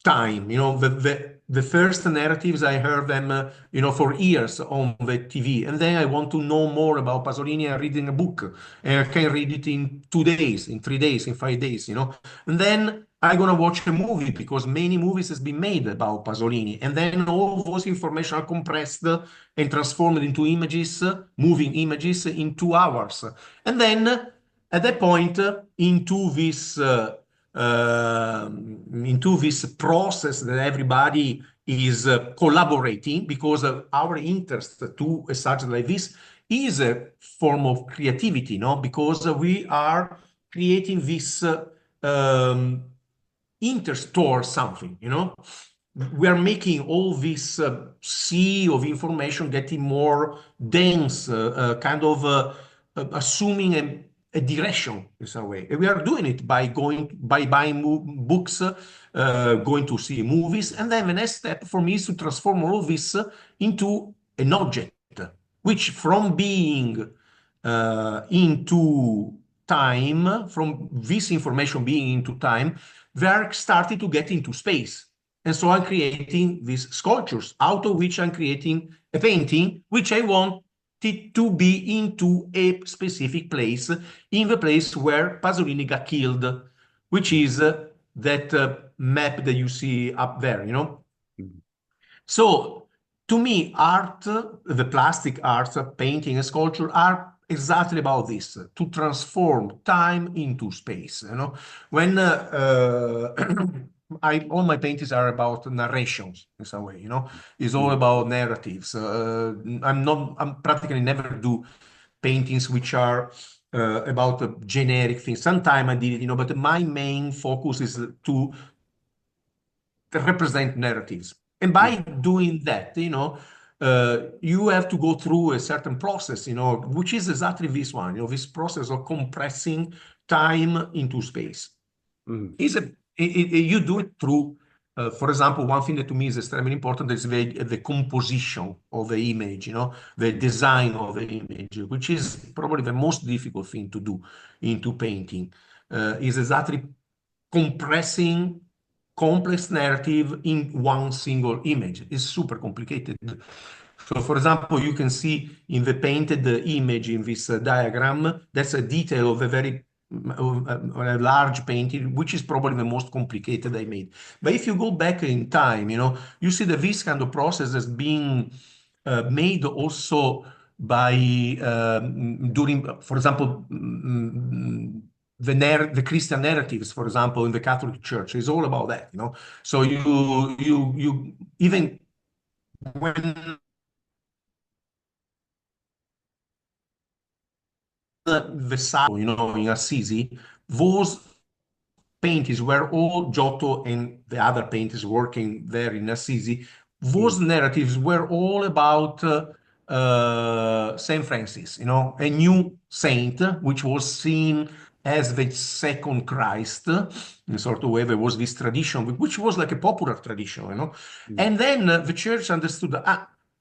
time. The first narratives I heard them, for years on the TV, and then I want to know more about Pasolini. I'm reading a book, and I can read it in 2 days, in 3 days, in 5 days. And then I'm gonna watch a movie because many movies has been made about Pasolini, and then all those information are compressed and transformed into images, moving images in 2 hours, and then at that point into this process that everybody is collaborating because of our interest to a subject like this is a form of creativity, no? Because we are creating this interstore something, we are making all this sea of information getting more dense, kind of assuming a direction in some way. And we are doing it by buying books, going to see movies, and then the next step for me is to transform all of this into an object, which from being into time, from this information being into time, they are starting to get into space. And so I'm creating these sculptures, out of which I'm creating a painting, which I want it to be into a specific place, in the place where Pasolini got killed, which is that map that you see up there, So to me, art, the plastic art, painting and sculpture are exactly about this, to transform time into space. When all my paintings are about narrations in some way. It's all about narratives. I'm practically never do paintings which are about generic things. Sometimes I did it, but my main focus is to represent narratives. And by doing that, you have to go through a certain process, which is exactly this one, this process of compressing time into space. You do it through, for example, one thing that to me is extremely important is the composition of the image, the design of the image, which is probably the most difficult thing to do into painting, is exactly compressing complex narrative in one single image. It's super complicated. So, for example, you can see in the painted image in this diagram, that's a detail of a very a large painting, which is probably the most complicated I made. But if you go back in time, you see that this kind of process has been made also by during, for example, the Christian narratives, for example, in the Catholic Church, is all about that. So you even when the Sacco, in Assisi, those paintings were all Giotto and the other painters working there in Assisi. Those narratives were all about Saint Francis, a new saint, which was seen as the second Christ, in a sort of way. There was this tradition, which was like a popular tradition, And then the church understood,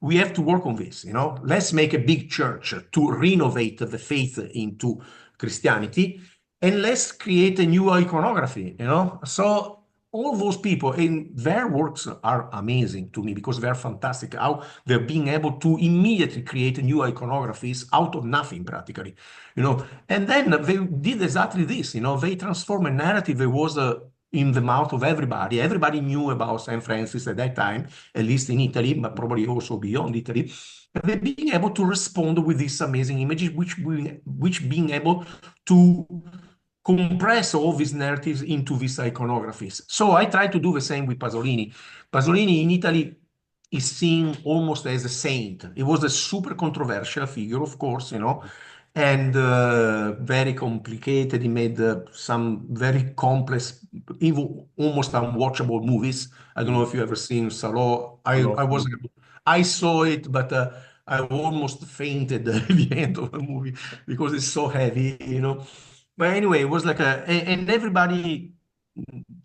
we have to work on this, Let's make a big church to renovate the faith into Christianity, and let's create a new iconography, So all those people, and their works are amazing to me because they're fantastic. How they're being able to immediately create new iconographies out of nothing, practically, And then they did exactly this, They transformed a narrative that was in the mouth of everybody. Everybody knew about Saint Francis at that time, at least in Italy, but probably also beyond Italy. But they're being able to respond with these amazing images, which being able to compress all these narratives into these iconographies. So I try to do the same with Pasolini. Pasolini in Italy is seen almost as a saint. He was a super controversial figure, of course, and very complicated. He made some very complex, even almost unwatchable movies. I don't know if you ever seen Salò. I saw it, but I almost fainted at the end of the movie because it's so heavy, But anyway, it was like and everybody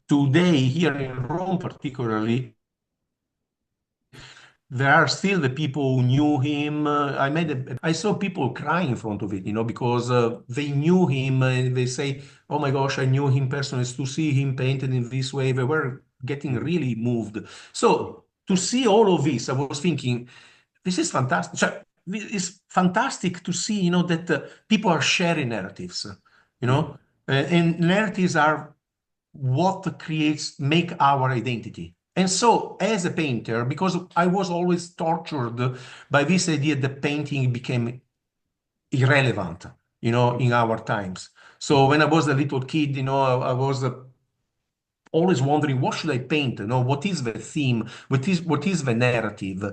today here in Rome, particularly, there are still the people who knew him. I saw people crying in front of it, because they knew him and they say, "Oh my gosh, I knew him personally." To see him painted in this way, they were getting really moved. So to see all of this, I was thinking, this is fantastic. So, it's fantastic to see, that people are sharing narratives, and narratives are what make our identity. And so, as a painter, because I was always tortured by this idea that painting became irrelevant, in our times. So when I was a little kid, I was always wondering what should I paint? What is the theme? What is the narrative?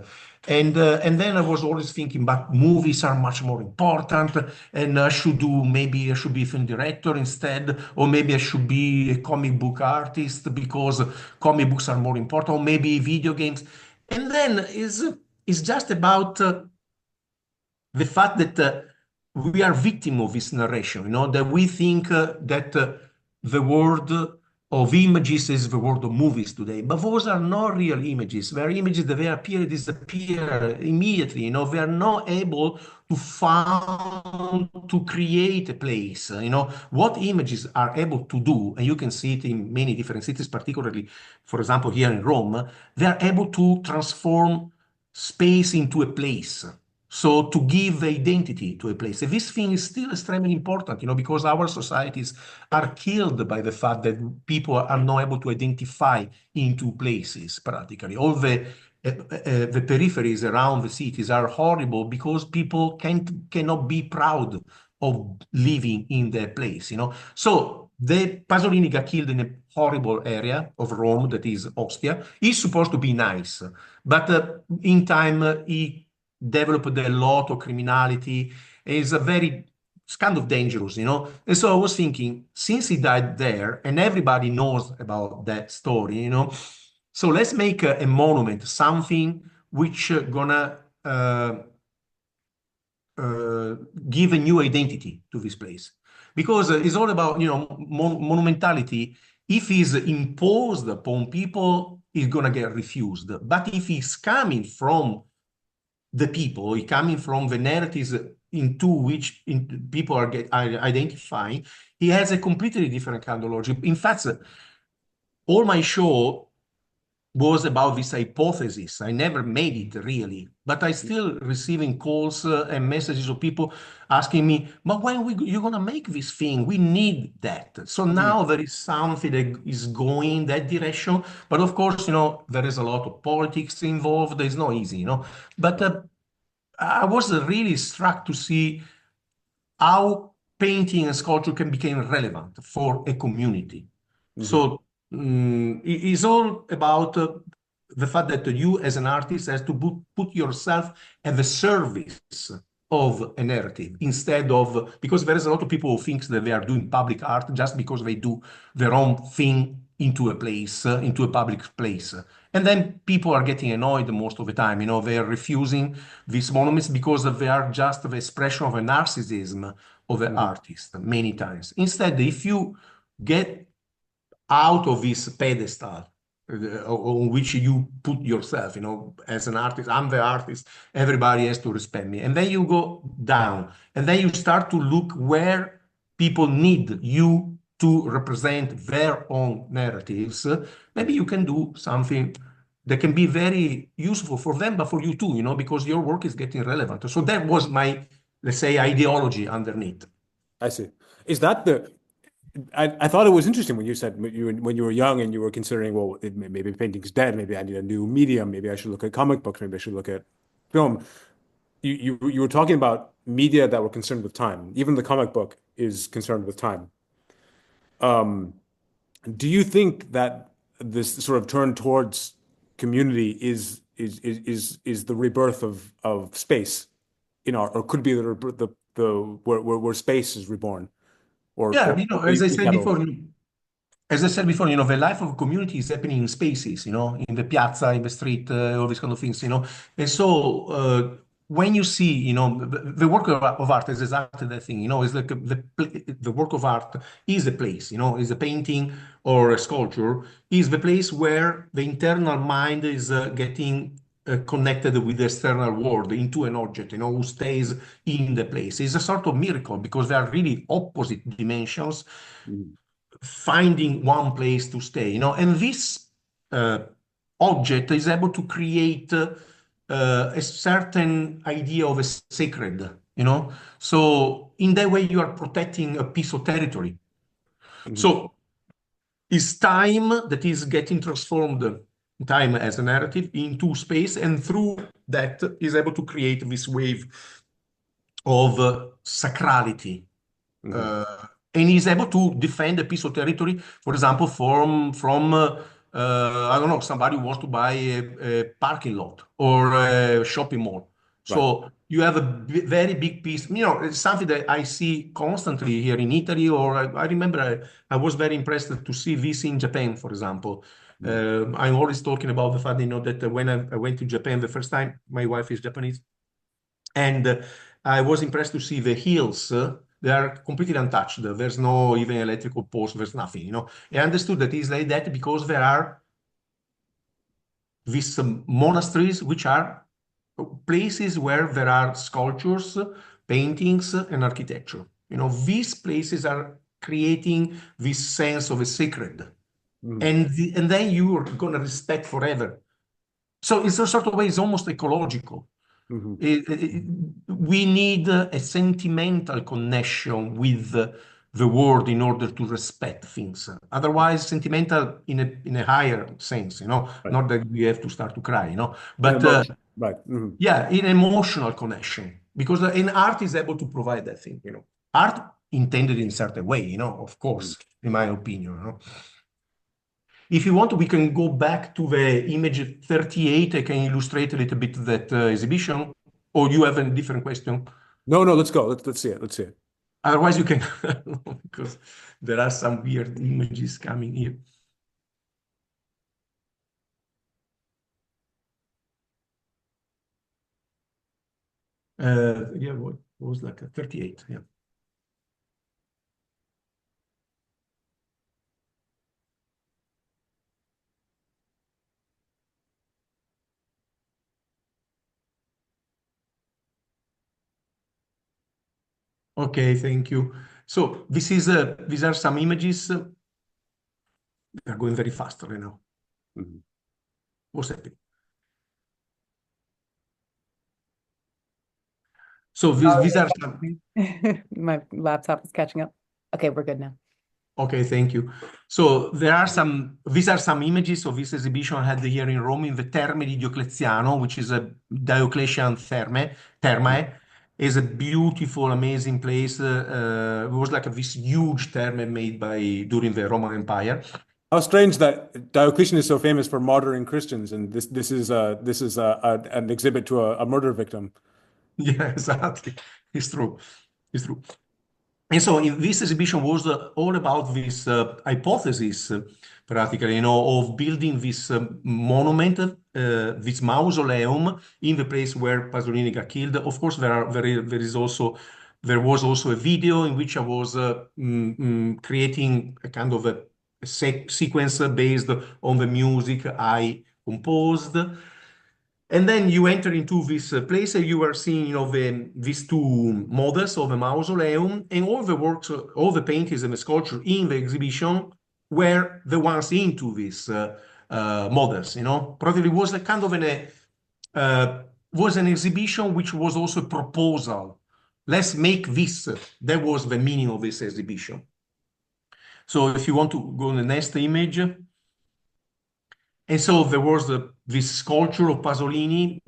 And then I was always thinking, but movies are much more important, and maybe I should be a film director instead, or maybe I should be a comic book artist because comic books are more important, or maybe video games. And then is just about the fact that we are victim of this narration, that we think that the world of images is the world of movies today, but those are not real images. They are images that they appear and disappear immediately. They are not able to create a place. What images are able to do, and you can see it in many different cities, particularly, for example, here in Rome, they are able to transform space into a place. So to give the identity to a place. And this thing is still extremely important, because our societies are killed by the fact that people are not able to identify into places practically. All the peripheries around the cities are horrible because people cannot be proud of living in their place, So the Pasolini got killed in a horrible area of Rome, that is Ostia. He's supposed to be nice, but in time he developed a lot of criminality. It's kind of dangerous, And so I was thinking, since he died there, and everybody knows about that story, so let's make a monument, something which gonna give a new identity to this place. Because it's all about, monumentality. If it's imposed upon people, it's gonna get refused. But if it's coming from the people, coming from the narratives into which people are identifying, he has a completely different kind of logic. In fact, all my show was about this hypothesis. I never made it really, but I still receiving calls and messages of people asking me, but when you're going to make this thing? We need that. So now there is something that is going that direction. But of course, there is a lot of politics involved. It's not easy, But I was really struck to see how painting and sculpture can become relevant for a community. So it's all about the fact that you as an artist has to put yourself at the service of a narrative instead of, because there is a lot of people who think that they are doing public art just because they do their own thing into a place, into a public place. And then people are getting annoyed most of the time. They are refusing these monuments because they are just the expression of a narcissism of the artist many times. Instead, if you get out of this pedestal on which you put yourself, as an artist, I'm the artist, everybody has to respect me. And then you go down, and then you start to look where people need you to represent their own narratives. Maybe you can do something that can be very useful for them, but for you too, because your work is getting relevant. So that was my, let's say, ideology underneath. I see. Is that I thought it was interesting when you said when you were young and you were considering, well, maybe painting's dead, maybe I need a new medium, maybe I should look at comic books, maybe I should look at film. You were talking about media that were concerned with time. Even the comic book is concerned with time. Do you think that this sort of turn towards community is the rebirth of space in art, or could be the where space is reborn? Yeah, as I said before, the life of a community is happening in spaces, in the piazza, in the street, all these kind of things, And so when you see, the work of art is exactly that thing, it's like the work of art is a place, is a painting or a sculpture, is the place where the internal mind is getting connected with the external world into an object, who stays in the place. It's a sort of miracle because they are really opposite dimensions, finding one place to stay, And this uh, object is able to create a certain idea of a sacred, you know? So in that way, you are protecting a piece of territory. So it's time that is getting transformed, time as a narrative, into space, and through that is able to create this wave of sacrality. And he's able to defend a piece of territory, for example, from I don't know, somebody who wants to buy a parking lot or a shopping mall. Right. So you have a very big piece. You know, it's something that I see constantly here in Italy, or I remember I was very impressed to see this in Japan, for example. I'm always talking about the fact, you know, that when I went to Japan the first time, my wife is Japanese, and I was impressed to see the hills. They are completely untouched. There's no even electrical post. There's nothing, you know. I understood that it's like that because there are these monasteries, which are places where there are sculptures, paintings, and architecture. You know, these places are creating this sense of a sacred. And then you're going to respect forever. So it's a sort of way, it's almost ecological. We need a sentimental connection with the world in order to respect things. Otherwise, sentimental in a higher sense, you know, not that we have to start to cry, you know, but Right. yeah, in emotional connection, because an art is able to provide that thing, you know. Art intended in a certain way, you know, of course, in my opinion, you know. If you want, we can go back to the image 38. I can illustrate a little bit that exhibition, or you have a different question. No, let's go. Let's see it. Let's see it. Otherwise, you can, because there are some weird images coming here. Yeah, what was like a 38? Yeah. Okay, thank you. So these are some images. They're going very fast right now. What's happening? So these are some. My laptop is catching up. Okay, we're good now. Okay, thank you. So these are some images of this exhibition I had here in Rome in the Terme di Diocleziano, which is a Diocletian terme. Is a beautiful, amazing place. It was like this huge terme made during the Roman Empire. How strange that Diocletian is so famous for martyring Christians, and this is an exhibit to a murder victim. Yeah, exactly. It's true. It's true. And so this exhibition was all about this hypothesis, practically, you know, of building this monument, this mausoleum in the place where Pasolini got killed. Of course, there was also a video in which I was creating a kind of a sequence based on the music I composed. And then you enter into this place and you are seeing, you know, these two models of a mausoleum, and all the works, all the paintings and the sculpture in the exhibition were the ones into these models, you know. Probably it was a kind of was an exhibition which was also a proposal. Let's make this. That was the meaning of this exhibition. So if you want to go to the next image. And so there was this sculpture of Pasolini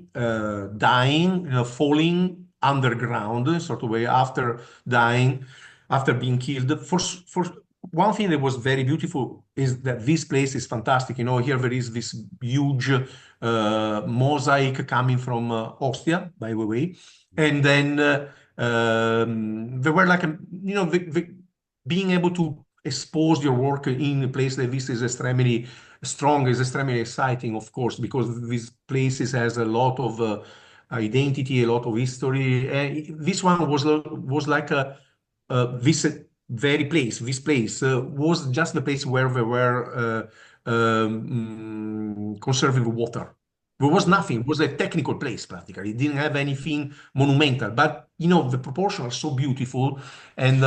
dying, you know, falling underground, sort of way, after dying, after being killed. For one thing that was very beautiful is that this place is fantastic. You know, here there is this huge mosaic coming from Ostia, by the way. And then there were like, you know, being able to expose your work in a place like this is extremely strong, is extremely exciting, of course, because these places has a lot of identity, a lot of history. This one was like this very place. This place was just the place where they were conserving the water. There was nothing. It was a technical place, practically. It didn't have anything monumental, but you know the proportions are so beautiful, and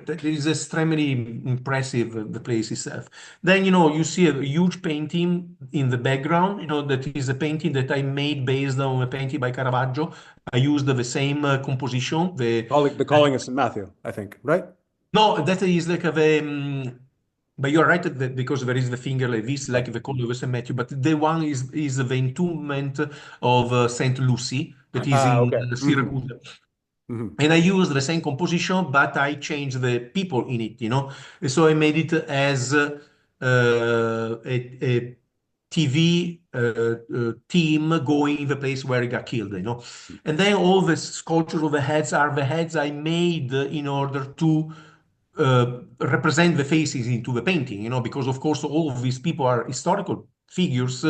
that is extremely impressive, the place itself. Then, you see a huge painting in the background, that is a painting that I made based on a painting by Caravaggio. I used the same composition. The Calling of St. Matthew, I think, right? No, that is like but you're right that because there is the finger like this, like the Calling of St. Matthew, but the one is the entombment of Saint Lucy that is in Okay. Syracuse. And I used the same composition, but I changed the people in it, And so I made it as a TV team going in the place where he got killed. And then all the sculptures of the heads are the heads I made in order to represent the faces into the painting, because of course all of these people are historical figures,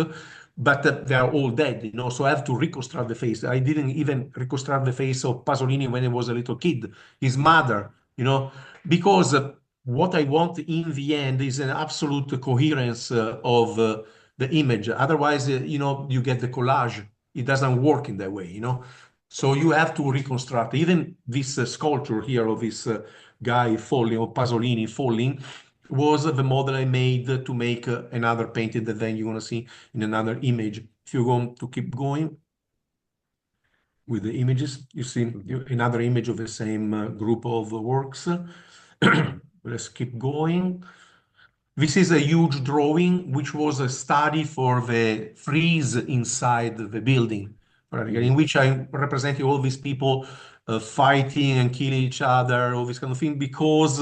but they are all dead. So I have to reconstruct the face. I didn't even reconstruct the face of Pasolini when he was a little kid, his mother, because what I want in the end is an absolute coherence of the image. Otherwise, you get the collage. It doesn't work in that way. So you have to reconstruct. Even this sculpture here of this guy falling, or Pasolini falling, was the model I made to make another painting that then you're going to see in another image. If you're going to keep going with the images, you see another image of the same group of works. Let's keep going. This is a huge drawing, which was a study for the frieze inside the building, in which I represented all these people fighting and killing each other, all this kind of thing, because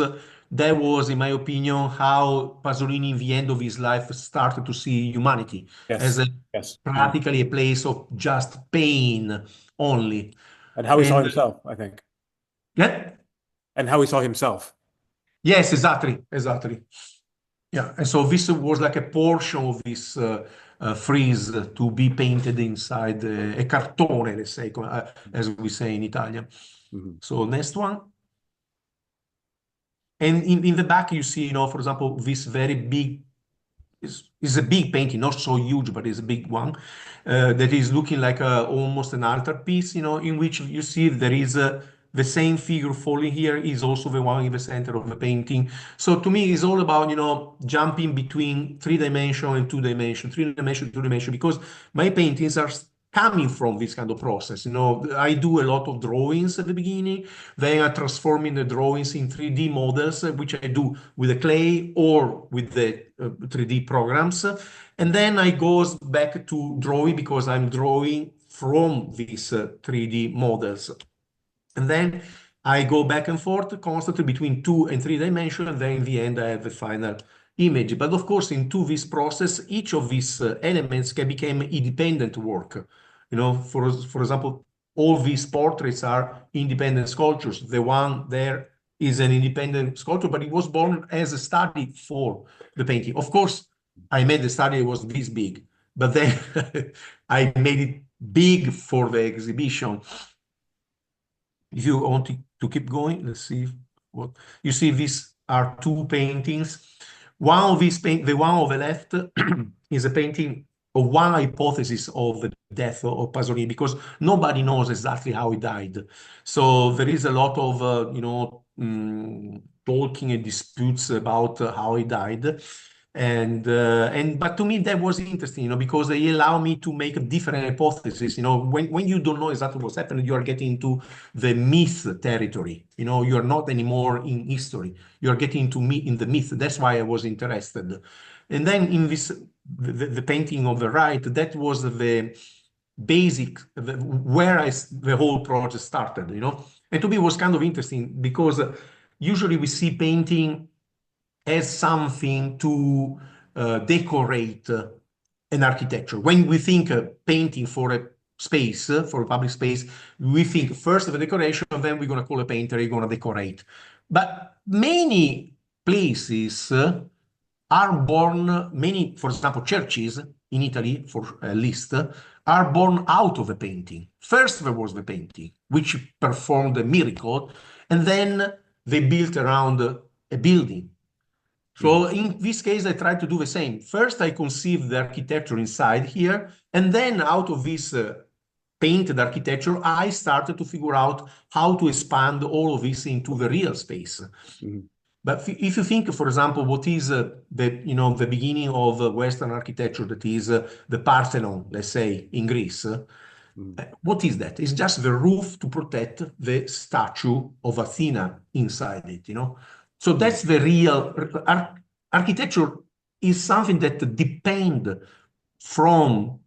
that was, in my opinion, how Pasolini, in the end of his life, started to see humanity as practically a place of just pain only. And how he saw himself, I think. Yeah. And how he saw himself. Yes, exactly. Yeah, and so this was like a portion of this frieze to be painted inside a cartone, let's say, as we say in Italian. So next one. And in the back, you see, for example, this very big, is a big painting, not so huge, but it's a big one, that is looking like almost an altarpiece, in which you see there is the same figure falling here is also the one in the center of the painting. So to me, it's all about, jumping between 3-dimension and 2-dimension, 3-dimension, 2-dimension, because my paintings are coming from this kind of process. I do a lot of drawings at the beginning, then I transform the drawings in 3D models, which I do with the clay or with the 3D programs. And then I goes back to drawing because I'm drawing from these 3D models. And then I go back and forth constantly between 2 and 3-dimension, and then in the end I have the final image. But of course, into this process, each of these elements can become independent work. For example, all these portraits are independent sculptures. The one there is an independent sculpture, but it was born as a study for the painting. Of course, I made the study, it was this big, but then I made it big for the exhibition. If you want to keep going, let's see what you see. These are 2 paintings. One of these the one on the left is a painting of one hypothesis of the death of Pasolini, because nobody knows exactly how he died. So there is a lot of talking and disputes about how he died. But to me that was interesting, because they allow me to make a different hypothesis. When you don't know exactly what's happening, you are getting into the myth territory. You are not anymore in history. You are getting into in the myth. That's why I was interested. And then in this, the painting on the right, that was the basic, where the whole project started. And to me it was kind of interesting because usually we see painting as something to decorate an architecture. When we think painting for a space, for a public space, we think first of a decoration, then we're going to call a painter, you're going to decorate. But many places are born, for example, churches in Italy, for a list, are born out of a painting. First there was the painting, which performed a miracle, and then they built around a building. So in this case, I tried to do the same. First, I conceived the architecture inside here, and then out of this painted architecture, I started to figure out how to expand all of this into the real space. But if you think, for example, what is the beginning of Western architecture, that is the Parthenon, let's say, in Greece, what is that? It's just the roof to protect the statue of Athena inside it, So that's the real architecture is something that depends from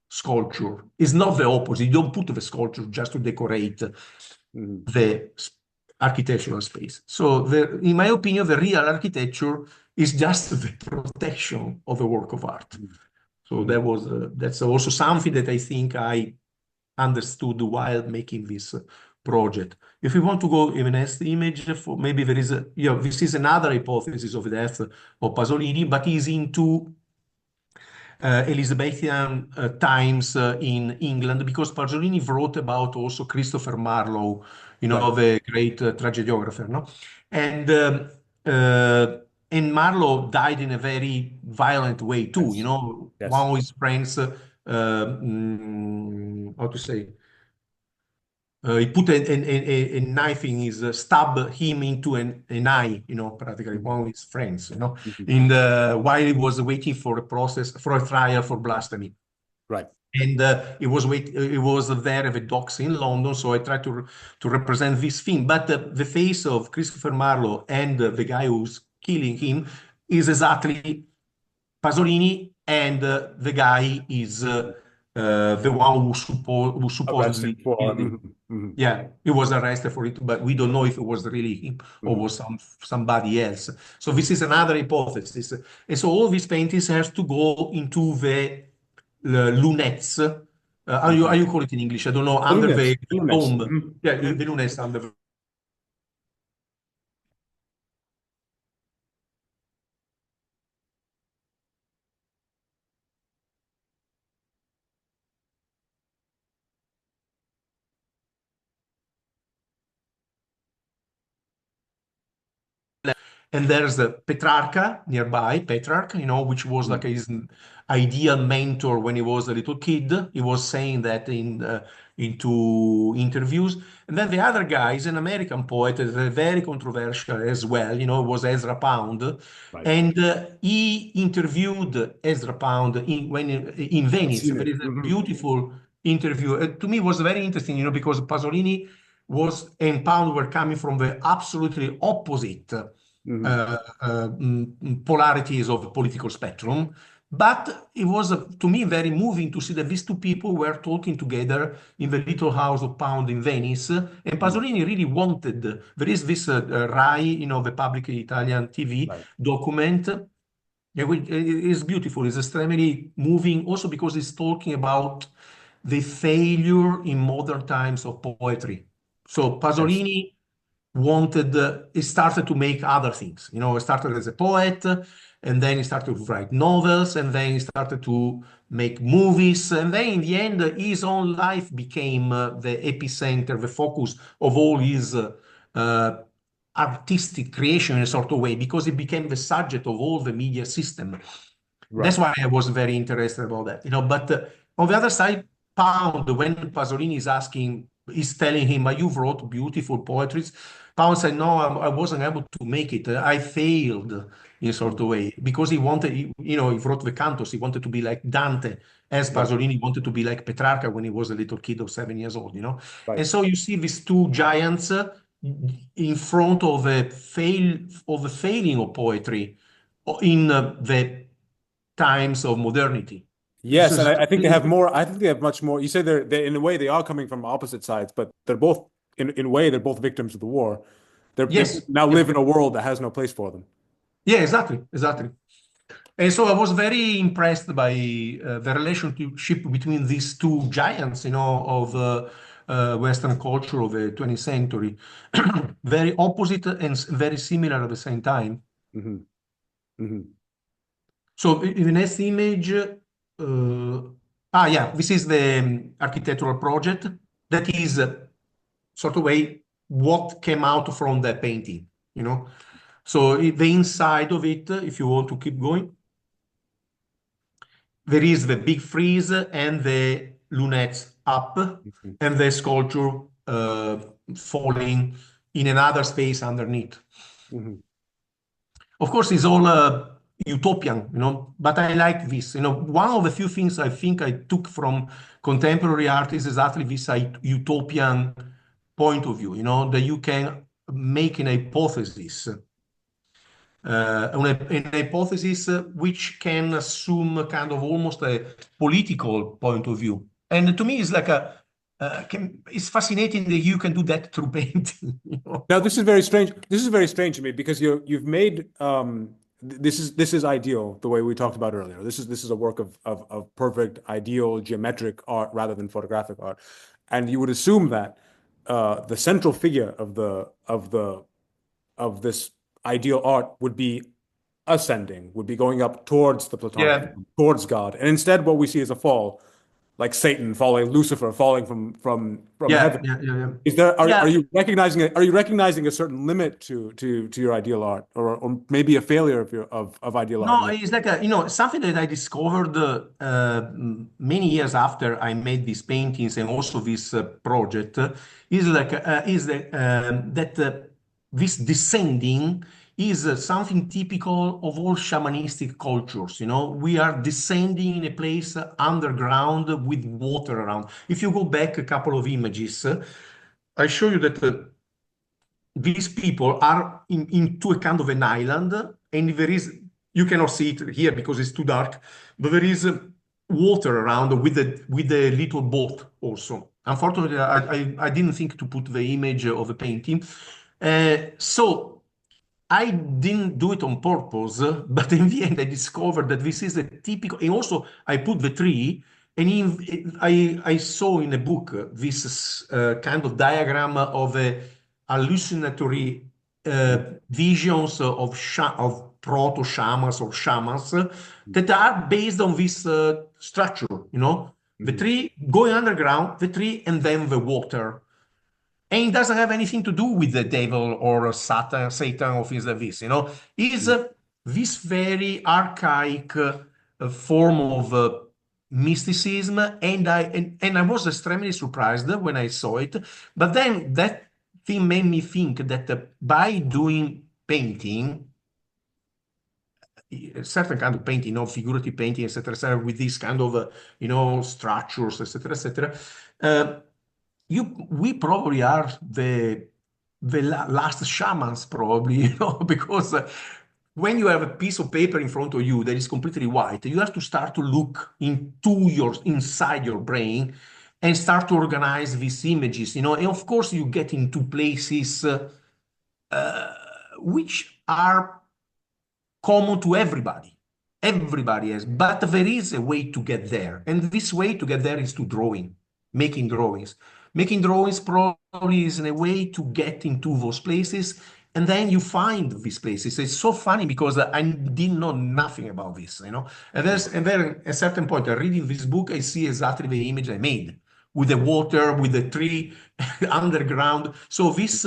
sculpture. It's not the opposite. You don't put the sculpture just to decorate the architectural space. So in my opinion, the real architecture is just the protection of a work of art. So that's also something that I think I understood while making this project. If we want to go in the next image, maybe there is this is another hypothesis of the death of Pasolini, but he's into Elizabethan times in England, because Pasolini wrote about also Christopher Marlowe, the great tragediographer, no? And Marlowe died in a very violent way too. Yes. Yes. One of his friends, how to say, he put a knife in his, stab him into an eye, practically one of his friends, while he was waiting for a trial for blasphemy. Right. And it was there at the docks in London, so I tried to represent this thing. But the face of Christopher Marlowe and the guy who's killing him is exactly Pasolini, and the guy is the one who supposedly killed him. Yeah, he was arrested for it, but we don't know if it was really him or was somebody else. So this is another hypothesis. And so all these paintings have to go into the lunettes. How you call it in English? I don't know. Under the dome. Yeah, the lunettes under the and there's the Petrarca nearby, Petrarch, which was like his ideal mentor when he was a little kid. He was saying that into interviews. And then the other guy is an American poet, very controversial as well, was Ezra Pound. Right. And he interviewed Ezra Pound in Venice. There is a beautiful interview. To me, it was very interesting, because Pasolini and Pound were coming from the absolutely opposite polarities of the political spectrum. But it was, to me, very moving to see that these two people were talking together in the little house of Pound in Venice. And Pasolini really wanted, there is this RAI, the public Italian TV document. It is beautiful. It's extremely moving also because it's talking about the failure in modern times of poetry. So Pasolini he started to make other things. He started as a poet, and then he started to write novels, and then he started to make movies, and then in the end, his own life became the epicenter, the focus of all his artistic creation in a sort of way, because it became the subject of all the media system. Right. That's why I was very interested about that. But on the other side, Pound, when Pasolini is telling him, you wrote beautiful poetries. Pound said, no, I wasn't able to make it. I failed in a sort of way, because he wanted, he wrote the cantos. He wanted to be like Dante, as Pasolini wanted to be like Petrarca when he was a little kid of 7 years old, Right. And so you see these two giants in front of a failing of poetry in the times of modernity. Yes, and I think they have more. I think they have much more. You say they're in a way they are coming from opposite sides, but they're both in a way they're both victims of the war. They now live in a world that has no place for them. Yeah, exactly. And so I was very impressed by the relationship between these two giants, of Western culture of the 20th century, very opposite and very similar at the same time. So in the next image. This is the architectural project. That is sort of what came out from the painting, So the inside of it, if you want to keep going, there is the big frieze and the lunettes up Mhm. and the sculpture falling in another space underneath. Mhm. Of course, it's all utopian, but I like this. One of the few things I think I took from contemporary art is exactly this utopian point of view, that you can make an hypothesis, an hypothesis which can assume kind of almost a political point of view. And to me, it's like it's fascinating that you can do that through painting. Now, this is very strange. This is very strange to me because you've made this is ideal the way we talked about earlier. This is a work of perfect, ideal, geometric art rather than photographic art, and you would assume that the central figure of this ideal art would be ascending, would be going up towards the Platonic, Yeah, towards God, and instead what we see is a fall, like Satan falling, Lucifer falling from yeah, heaven. yeah, yeah, yeah. Is there Yeah, are you recognizing a certain limit to your ideal art, or maybe a failure of ideal art? no, it's like something that I discovered many years after I made these paintings and also this project is like is that this descending is something typical of all shamanistic cultures. We are descending in a place underground with water around. If you go back a couple of images, I show you that. These people are into a kind of an island, and there is, you cannot see it here because it's too dark, but there is water around with a little boat also. Unfortunately, I didn't think to put the image of a painting. So I didn't do it on purpose, but in the end, I discovered that this is a typical, and also I put the tree, and I saw in a book this kind of diagram of a hallucinatory visions of proto shamans or shamans that are based on this structure. The Mhm. tree going underground, the tree, and then the water. And it doesn't have anything to do with the devil or Satan or things like this. Is this very archaic form of mysticism, and I was extremely surprised when I saw it. But then that thing made me think that by doing painting, a certain kind of painting, figurative painting, etc., with this kind of, structures, etc., uh, we probably are the last shamans, probably, because when you have a piece of paper in front of you that is completely white, you have to start to look inside your brain and start to organize these images, and of course you get into places which are common to everybody. Everybody has, but there is a way to get there. And this way to get there is to drawing, making drawings. Making drawings probably is a way to get into those places. And then you find these places. It's so funny because I didn't know nothing about this. And then at a certain point, reading this book, I see exactly the image I made with the water, with the tree underground. So this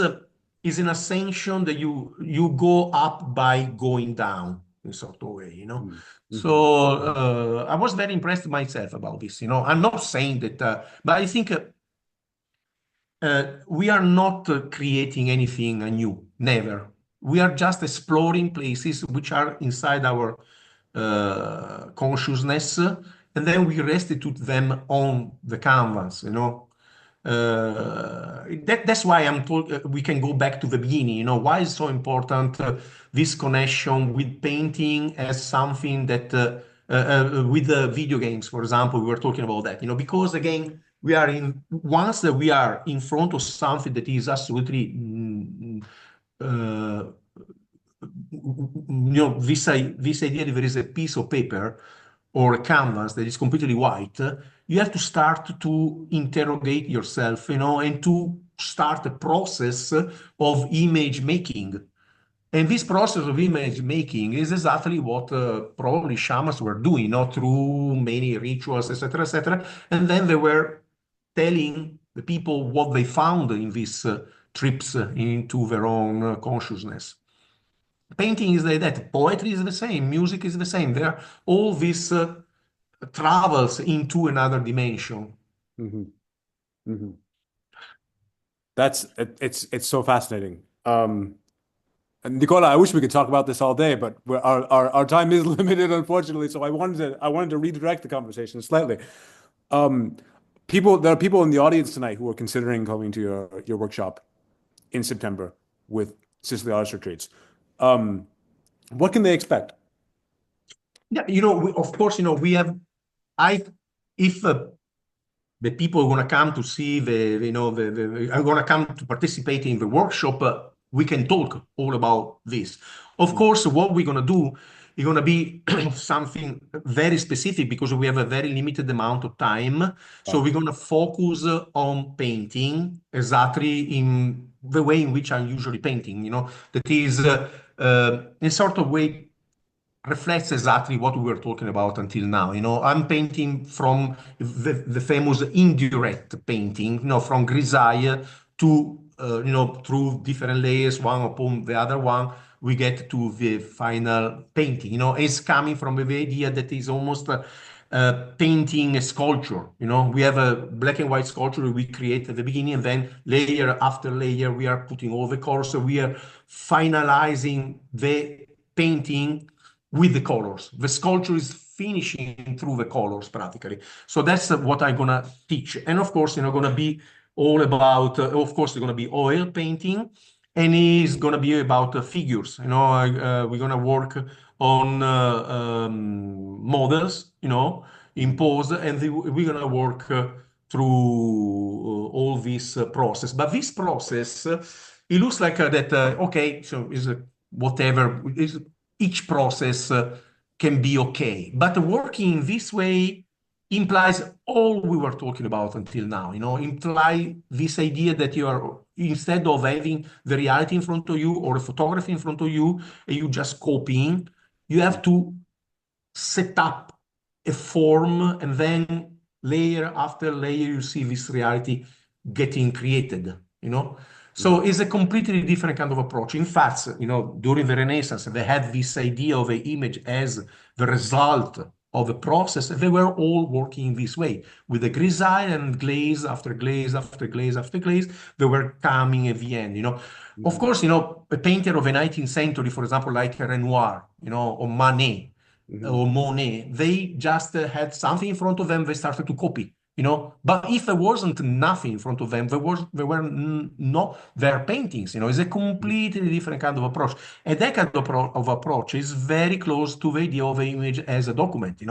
is an ascension that you go up by going down in sort of way. Mhm. Mhm. So I was very impressed myself about this. I'm not saying that, but I think we are not creating anything new, never. We are just exploring places which are inside our consciousness, and then we restitute them on the canvas. That's why I'm told we can go back to the beginning. Why is so important this connection with painting as something that with the video games, for example, we were talking about that. Because again, once that we are in front of something that is absolutely uh, this idea that there is a piece of paper or a canvas that is completely white, you have to start to interrogate yourself, and to start a process of image making. And this process of image making is exactly what probably shamans were doing, through many rituals, etc., etc. And then they were telling the people what they found in these trips into their own consciousness. Painting is like that. Poetry is the same. Music is the same. There are all these travels into another dimension. Hmm. Hmm. It's so fascinating. And Nicola, I wish we could talk about this all day, but our time is limited, unfortunately. So I wanted to redirect the conversation slightly. Um, there are people in the audience tonight who are considering coming to your workshop in September with Sicily Artist Retreats. What can they expect? Yeah, of course, we have, I, if the people are going to come to see are going to come to participate in the workshop, we can talk all about this. Of course, what we're going to do is going to be something very specific because we have a very limited amount of time. So we're going to focus on painting exactly in the way in which I'm usually painting, that is in a sort of way reflects exactly what we were talking about until now. I'm painting from the famous indirect painting, from grisaille to, through different layers, one upon the other one, we get to the final painting. It's coming from the idea that is almost painting a sculpture. We have a black and white sculpture we create at the beginning, and then layer after layer, we are putting all the colors. So we are finalizing the painting with the colors. The sculpture is finishing through the colors practically. So that's what I'm gonna teach. And of course, gonna be all about, of course, it's gonna be oil painting, and it's gonna be about figures. We're gonna work on models, in pose, and we're gonna work through all this process. But this process, it looks like that. Okay, so is whatever is each process can be okay. But working this way implies all we were talking about until now, imply this idea that you are, instead of having the reality in front of you or a photography in front of you, and you just copying, you have to set up a form, and then layer after layer, you see this reality getting created, So it's a completely different kind of approach. In fact, during the Renaissance, they had this idea of the image as the result of a process. They were all working this way with the grisaille and glaze after glaze after glaze after glaze. They were coming at the end, Of course, a painter of the 19th century, for example, like Renoir, or Manet, or Monet, they just had something in front of them, they started to copy, But if there wasn't nothing in front of them, there were no their paintings, It's a completely different kind of approach. And that kind of approach is very close to the idea of the image as a document,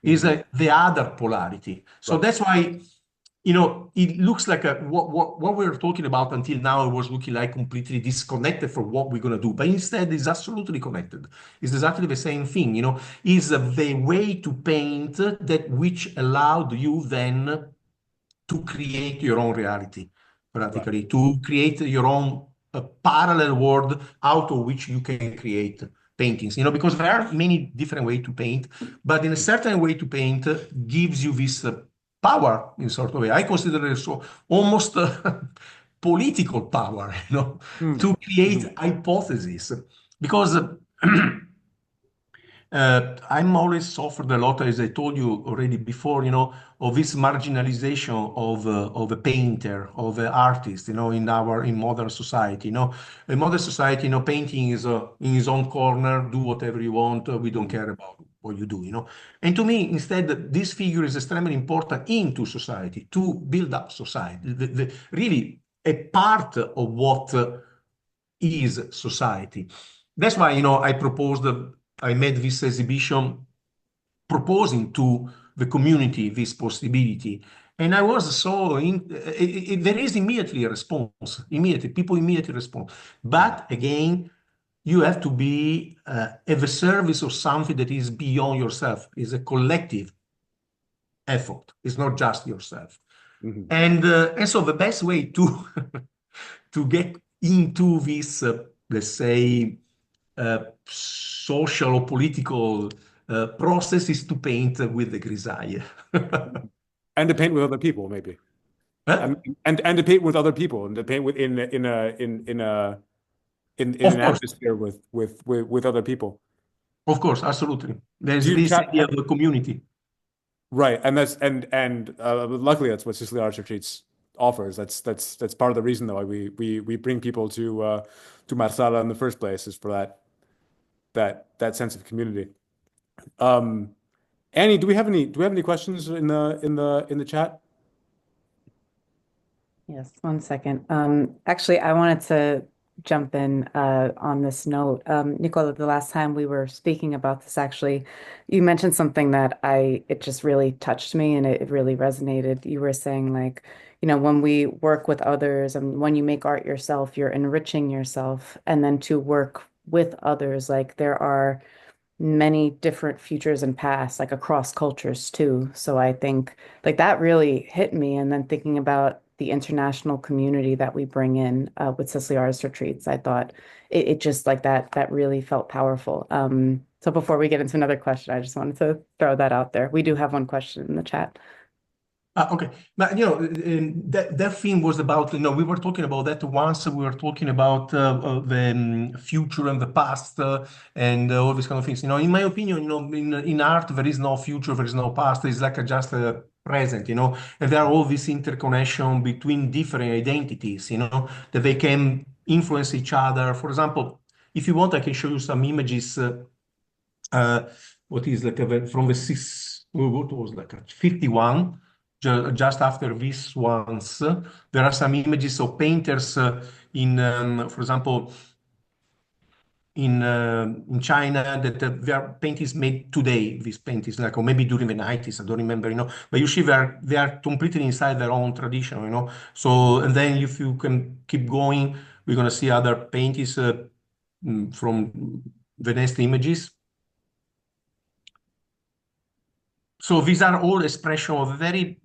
Is the other polarity. So Right. that's why it looks like what we were talking about until now, it was looking like completely disconnected from what we're going to do. But instead, it's absolutely connected. It's exactly the same thing, is the way to paint that which allowed you then to create your own reality, Right. practically, to create your own parallel world out of which you can create paintings, because there are many different ways to paint, but in a certain way to paint gives you this power in sort of way. I consider it so almost political power, Mm. to create Mhm. hypotheses, because I'm always suffered a lot, as I told you already before, of this marginalization of a painter, of an artist, in modern society. In modern society, painting is in his own corner, do whatever you want. We don't care about what you do. And to me, instead, this figure is extremely important into society to build up society. Really, a part of what is society. That's why, I proposed, I made this exhibition proposing to the community this possibility. And I was so there is immediately a response, people immediately respond. But again, you have to be at the service of something that is beyond yourself, is a collective effort. It's not just yourself. Mhm. And so the best way to to get into this, let's say, social or political process is to paint with the grisaille. And to paint with other people, maybe. Huh? And to paint with other people, and to paint with in Of an course, atmosphere with other people. of course, absolutely. Do There's you this chat? idea of the community. Right, and luckily that's what Sicily Artist Retreats offers. That's part of the reason though why we bring people to Marsala in the first place, is for that sense of community. Um, Annie, do we have any questions in the chat? Yes, one second. Actually, I wanted to jump in on this note. Nicola, the last time we were speaking about this, actually, you mentioned something that it just really touched me and it really resonated. You were saying like, when we work with others and when you make art yourself, you're enriching yourself. And then to work with others, like there are many different futures and pasts, like across cultures too. So I think like that really hit me. And then thinking about the international community that we bring in with Sicily Artist Retreats, I thought it just like that really felt powerful. So before we get into another question, I just wanted to throw that out there. We do have one question in the chat. Okay, but that thing was about, we were talking about that once. We were talking about the future and the past and all these kind of things. In my opinion, in art there is no future, there is no past. It's like just a present, and there are all these interconnection between different identities, that they can influence each other. For example, if you want, I can show you some images. Uh, what is like from the six, what was like 51. Just after these ones, there are some images of painters for example, in China that their paintings made today. These paintings, like or maybe during the 90s, I don't remember, But you see, they are completely inside their own tradition, So and then if you can keep going, we're gonna see other paintings from the next images. So these are all expression of a very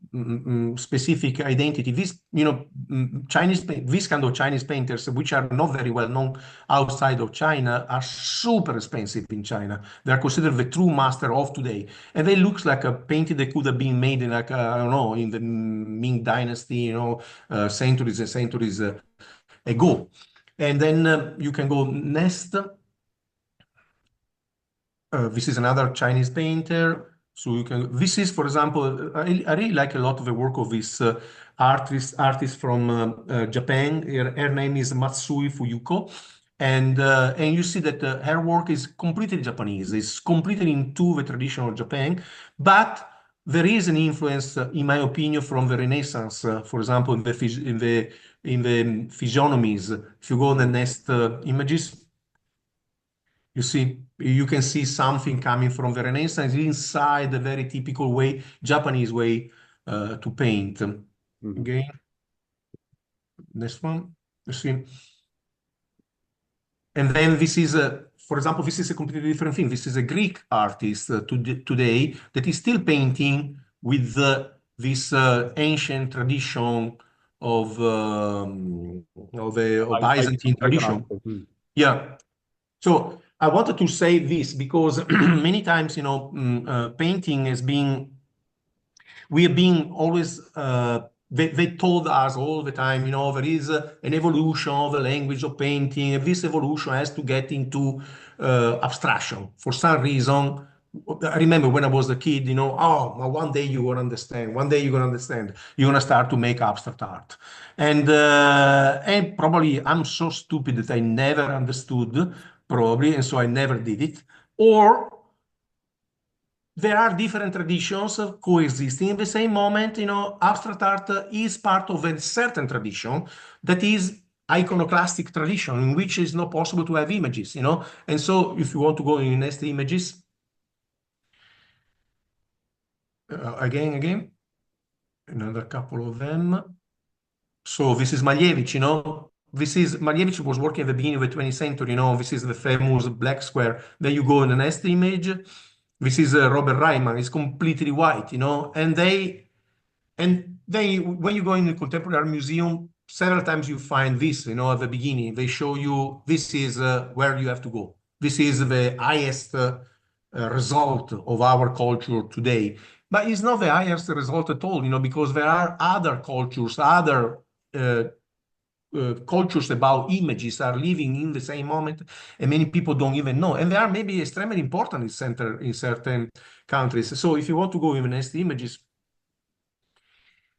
specific identity. This, this kind of Chinese painters, which are not very well known outside of China, are super expensive in China. They are considered the true master of today, and they looks like a painting that could have been made in like I don't know, in the Ming Dynasty, centuries and centuries ago. And then you can go next. This is another Chinese painter. So you can. This is, for example, I really like a lot of the work of this artist from Japan. Her name is Matsui Fuyuko, and you see that her work is completely Japanese. It's completely into the traditional Japan, but there is an influence, in my opinion, from the Renaissance. For example, in the physiognomies. If you go on the next images. You can see something coming from the Renaissance inside the very typical way, Japanese way to paint. Again, next one. You see, and then this is for example, this is a completely different thing. This is a Greek artist today that is still painting with this ancient tradition of Byzantine tradition. Yeah. So I wanted to say this because many times, painting has been, we have been always, they told us all the time, there is an evolution of the language of painting, and this evolution has to get into abstraction. For some reason, I remember when I was a kid, oh, one day you will understand. One day you're gonna understand. You're gonna start to make abstract art, and probably I'm so stupid that I never understood, probably, and so I never did it. Or there are different traditions coexisting in the same moment. Abstract art is part of a certain tradition that is iconoclastic tradition, in which it's not possible to have images. And so if you want to go in the next images, again, another couple of them. So this is Malevich, Malevich was working at the beginning of the 20th century, This is the famous black square. Then you go in the next image. This is Robert Reimann. It's completely white, and they, when you go in the contemporary art museum, several times you find this, at the beginning. They show you this is where you have to go. This is the highest result of our culture today. But it's not the highest result at all, because there are other cultures, other cultures about images are living in the same moment, and many people don't even know. And they are maybe extremely important in certain countries. So if you want to go humanist images,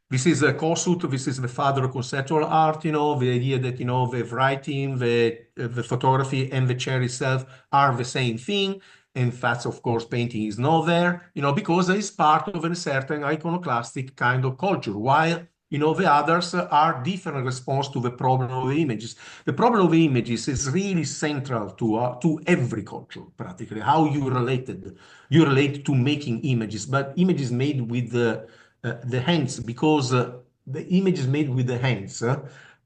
this is a Kossuth, this is the father of conceptual art, the idea that, the writing, the photography, and the chair itself are the same thing. In fact, of course, painting is not there, because it's part of a certain iconoclastic kind of culture, while, the others are different response to the problem of the images. The problem of the images is really central to every culture, practically, how you relate to making images, but images made with the hands, because the images made with the hands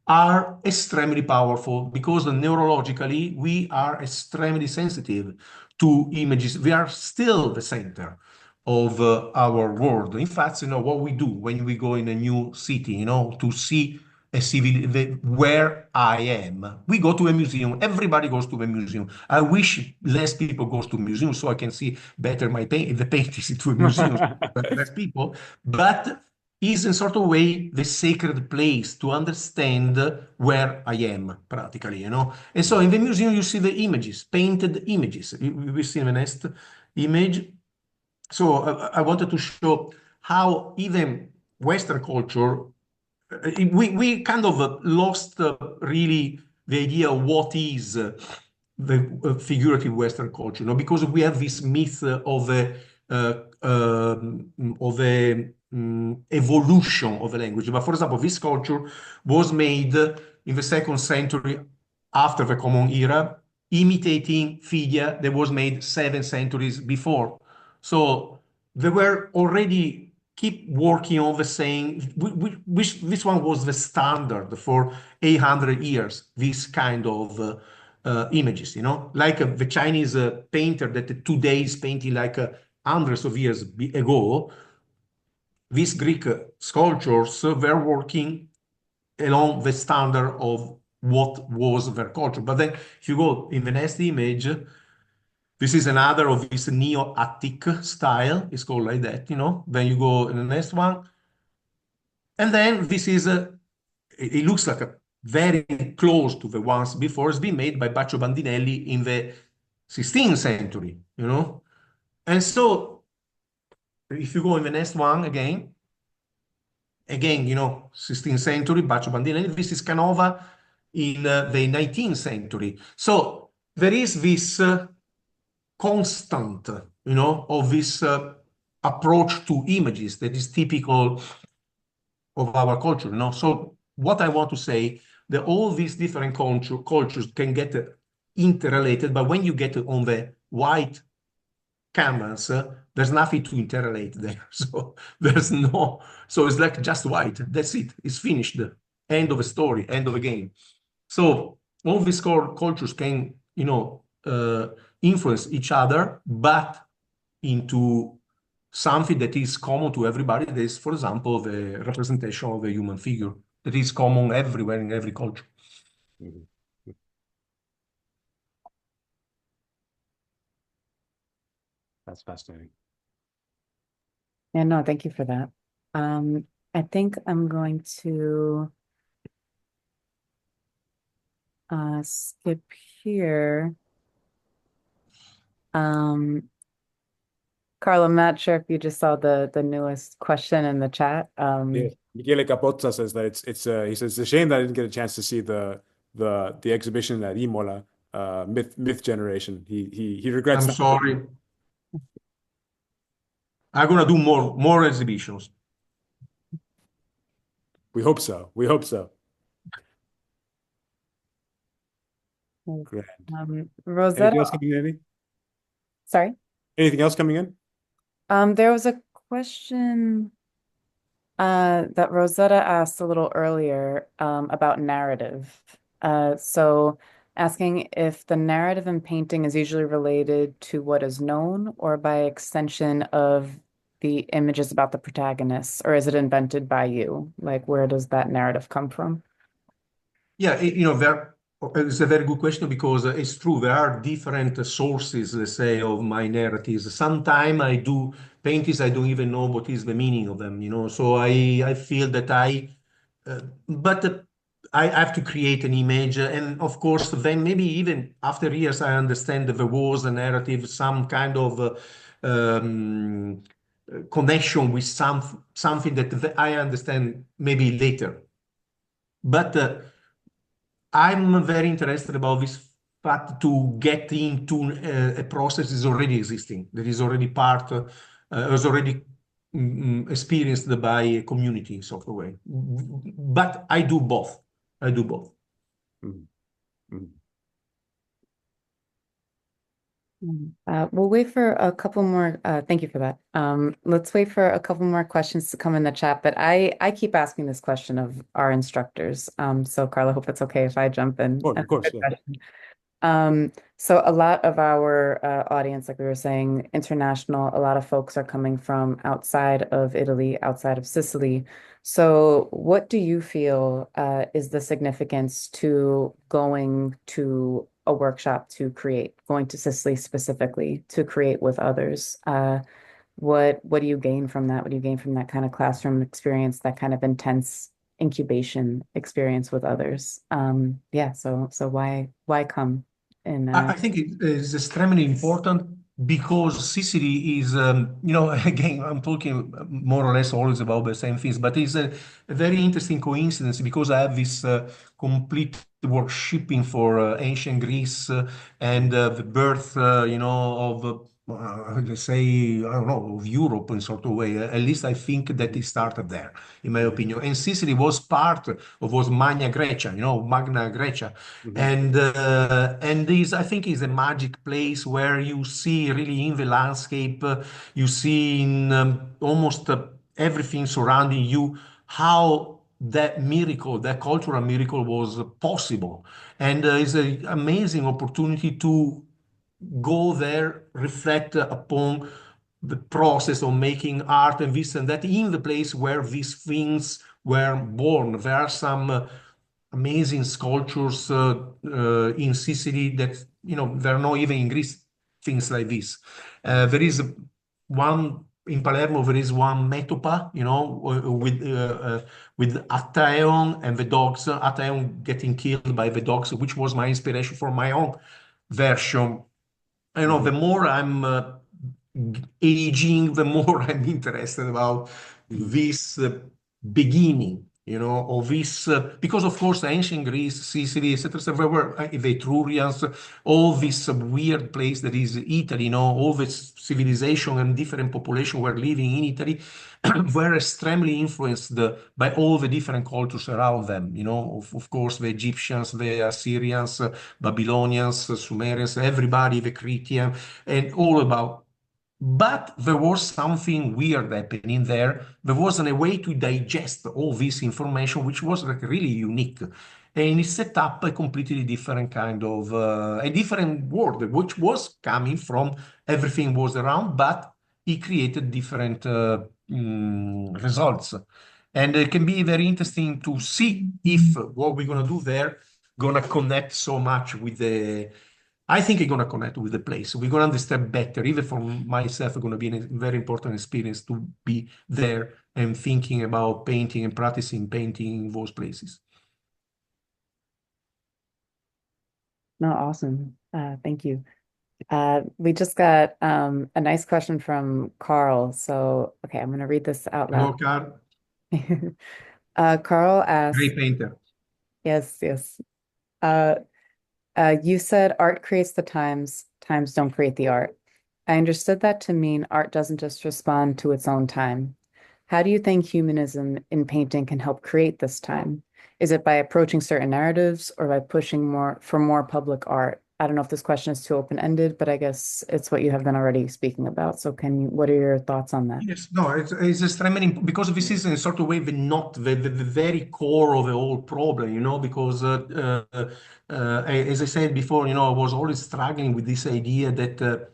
are extremely powerful, because neurologically we are extremely sensitive to images. We are still the center of our world. In fact, what we do when we go in a new city, to see a civil where I am. We go to a museum. Everybody goes to a museum. I wish less people goes to museums so I can see better the paintings into a museum. Less people, but is in sort of way the sacred place to understand where I am, practically, And so in the museum you see the images, painted images. We see the next image. So I wanted to show how even Western culture, we kind of lost really the idea of what is the figurative Western culture, because we have this myth of the evolution of the language. But for example, this culture was made in the 2nd century after the Common Era, imitating Fidia that was made 7 centuries before. So they were already keep working on the same, which this one was the standard for 800 years, this kind of images, like the Chinese painter that today is painting like hundreds of years ago. These Greek sculptures were working along the standard of what was their culture. But then if you go in the next image, this is another of this neo-Attic style. It's called like that, Then you go in the next one. And then this is, it looks like a very close to the ones before. It's been made by Baccio Bandinelli in the 16th century, And so if you go in the next one again, 16th century, Baccio Bandinelli, this is Canova in the 19th century. So there is this constant, of this approach to images that is typical of our culture, So what I want to say, that all these different cultures can get interrelated, but when you get on the white canvas, there's nothing to interrelate there. So so it's like just white. That's it. It's finished. End of a story, end of a game. So all these cultures can, influence each other, but into something that is common to everybody. That is, for example, the representation of a human figure that is common everywhere in every culture. Mhm. That's fascinating. Yeah, no, thank you for that. I think I'm going to skip here. Carl, I'm not sure if you just saw the newest question in the chat. Yeah. Michele Capozza says that he says it's a shame that I didn't get a chance to see the exhibition at Imola, myth generation. He regrets I'm that. sorry. I'm gonna do more exhibitions. We hope so. We hope so. Great. Rosetta, Anything else coming in? sorry. Anything else coming in? There was a question that Rosetta asked a little earlier about narrative. So asking if the narrative in painting is usually related to what is known or by extension of the images about the protagonists, or is it invented by you? Like, where does that narrative come from? Yeah, it's a very good question, because it's true. There are different sources, let's say, of my narratives. Sometimes I do paintings, I don't even know what is the meaning of them, So I feel that but I have to create an image, and of course, then maybe even after years, I understand that there was a narrative, some kind of um, connection with something that I understand maybe later. But I'm very interested about this fact to get into a process is already existing, that is already part, is already experienced by a community sort of way. But I do both. I do both. Mhm. Mhm. We'll wait for a couple more. Thank you for that. Let's wait for a couple more questions to come in the chat. But I keep asking this question of our instructors. So Carla, I hope it's okay if I jump in. Of course, yeah. So a lot of our audience, like we were saying, international, a lot of folks are coming from outside of Italy, outside of Sicily. So what do you feel is the significance to going to a workshop to create, going to Sicily specifically to create with others? What do you gain from that? What do you gain from that kind of classroom experience, that kind of intense incubation experience with others? Yeah, so why come? And I think it is extremely important because Sicily is, again, I'm talking more or less always about the same things, but it's a very interesting coincidence because I have this complete worshipping for ancient Greece and the birth, of, let's say, I don't know, of Europe in sort of way. At least I think that it started there, in my opinion. And Sicily was part of was Magna Grecia, Magna Grecia. And this, I think, is a magic place where you see really in the landscape, you see in almost everything surrounding you how that miracle, that cultural miracle was possible. And it's an amazing opportunity to go there, reflect upon the process of making art and this and that in the place where these things were born. There are some amazing sculptures in Sicily that, there are not even in Greece things like this. There is one in Palermo, there is one metopa, with Attaeon and the dogs, Attaeon getting killed by the dogs, which was my inspiration for my own version. The more I'm aging, the more I'm interested about this beginning, of this, because of course, ancient Greece, Sicily, etc., there were the Etrurians, all this weird place that is Italy, all this civilization and different population were living in Italy, were extremely influenced by all the different cultures around them, of course, the Egyptians, the Assyrians, Babylonians, Sumerians, everybody, the Cretan, and all about. But there was something weird happening there. There wasn't a way to digest all this information, which was like really unique. And it set up a completely different kind of, a different world, which was coming from everything was around, but it created different results. And it can be very interesting to see if what we're going to do there going to connect so much with the I think it's going to connect with the place. We're going to understand better. Even for myself, it's going to be a very important experience to be there and thinking about painting and practicing painting in those places. no, awesome. Thank you. We just got a nice question from Carl. So, okay, I'm going to read this out Hello, loud. Carl. Carl asked, Great painter. yes. You said art creates the times, times don't create the art. I understood that to mean art doesn't just respond to its own time. How do you think humanism in painting can help create this time? Is it by approaching certain narratives or by pushing more public art? I don't know if this question is too open-ended, but I guess it's what you have been already speaking about. So what are your thoughts on that? Yes, no, it's extremely important because this is in a sort of way not the very core of the whole problem, because as I said before, I was always struggling with this idea that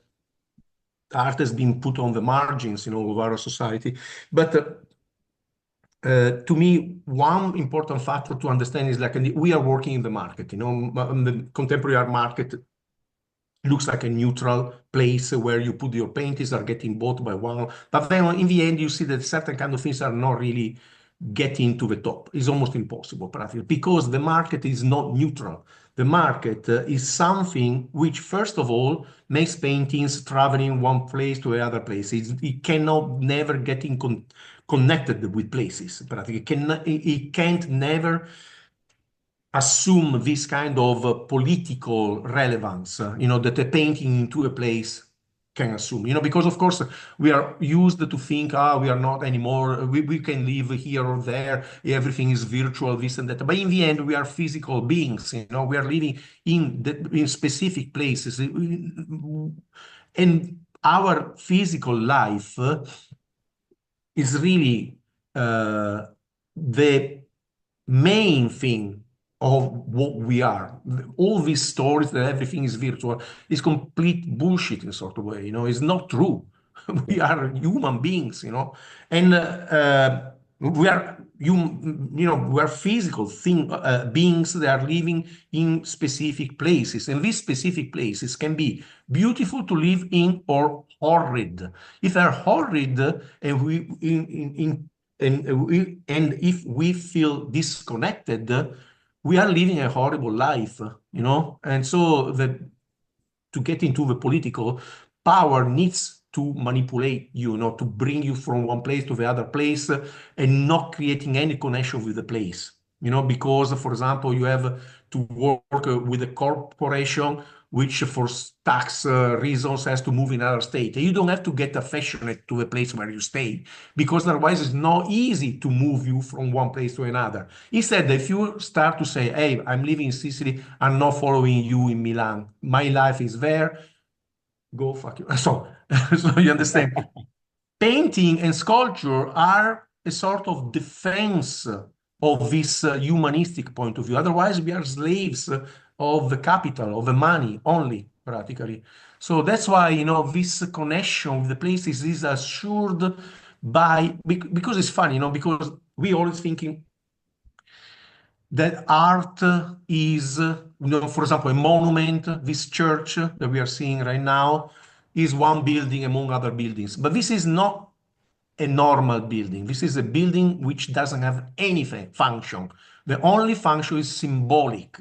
art has been put on the margins, of our society. But to me, one important factor to understand is like we are working in the market, the contemporary art market looks like a neutral place where you put your paintings are getting bought by one. But then in the end, you see that certain kind of things are not really getting to the top. It's almost impossible, practically, because the market is not neutral. The market is something which, first of all, makes paintings traveling one place to another place. It cannot never get connected with places. Practically, it can't never assume this kind of political relevance, that a painting into a place can assume, because of course we are used to think, we are not anymore, we can live here or there, everything is virtual, this and that. But in the end, we are physical beings, we are living in specific places. And our physical life is really the main thing of what we are. All these stories that everything is virtual is complete bullshit in sort of way. It's not true. We are human beings, and we are physical beings that are living in specific places, and these specific places can be beautiful to live in or horrid. If they're horrid, and and if we feel disconnected, we are living a horrible life, And so to get into the political, power needs to manipulate you, to bring you from one place to the other place, and not creating any connection with the place, because, for example, you have to work with a corporation which for tax reasons has to move in another state. And you don't have to get affectionate to the place where you stay, because otherwise it's not easy to move you from one place to another. Instead, if you start to say, hey, I'm living in Sicily, I'm not following you in Milan, my life is there, go fuck you. So you understand? Painting and sculpture are a sort of defense of this humanistic point of view. Otherwise, we are slaves of the capital, of the money only, practically. So that's why, this connection with the places is assured because it's fun, because we always thinking that art is, for example, a monument, this church that we are seeing right now is one building among other buildings. But this is not a normal building. This is a building which doesn't have any function. The only function is symbolic.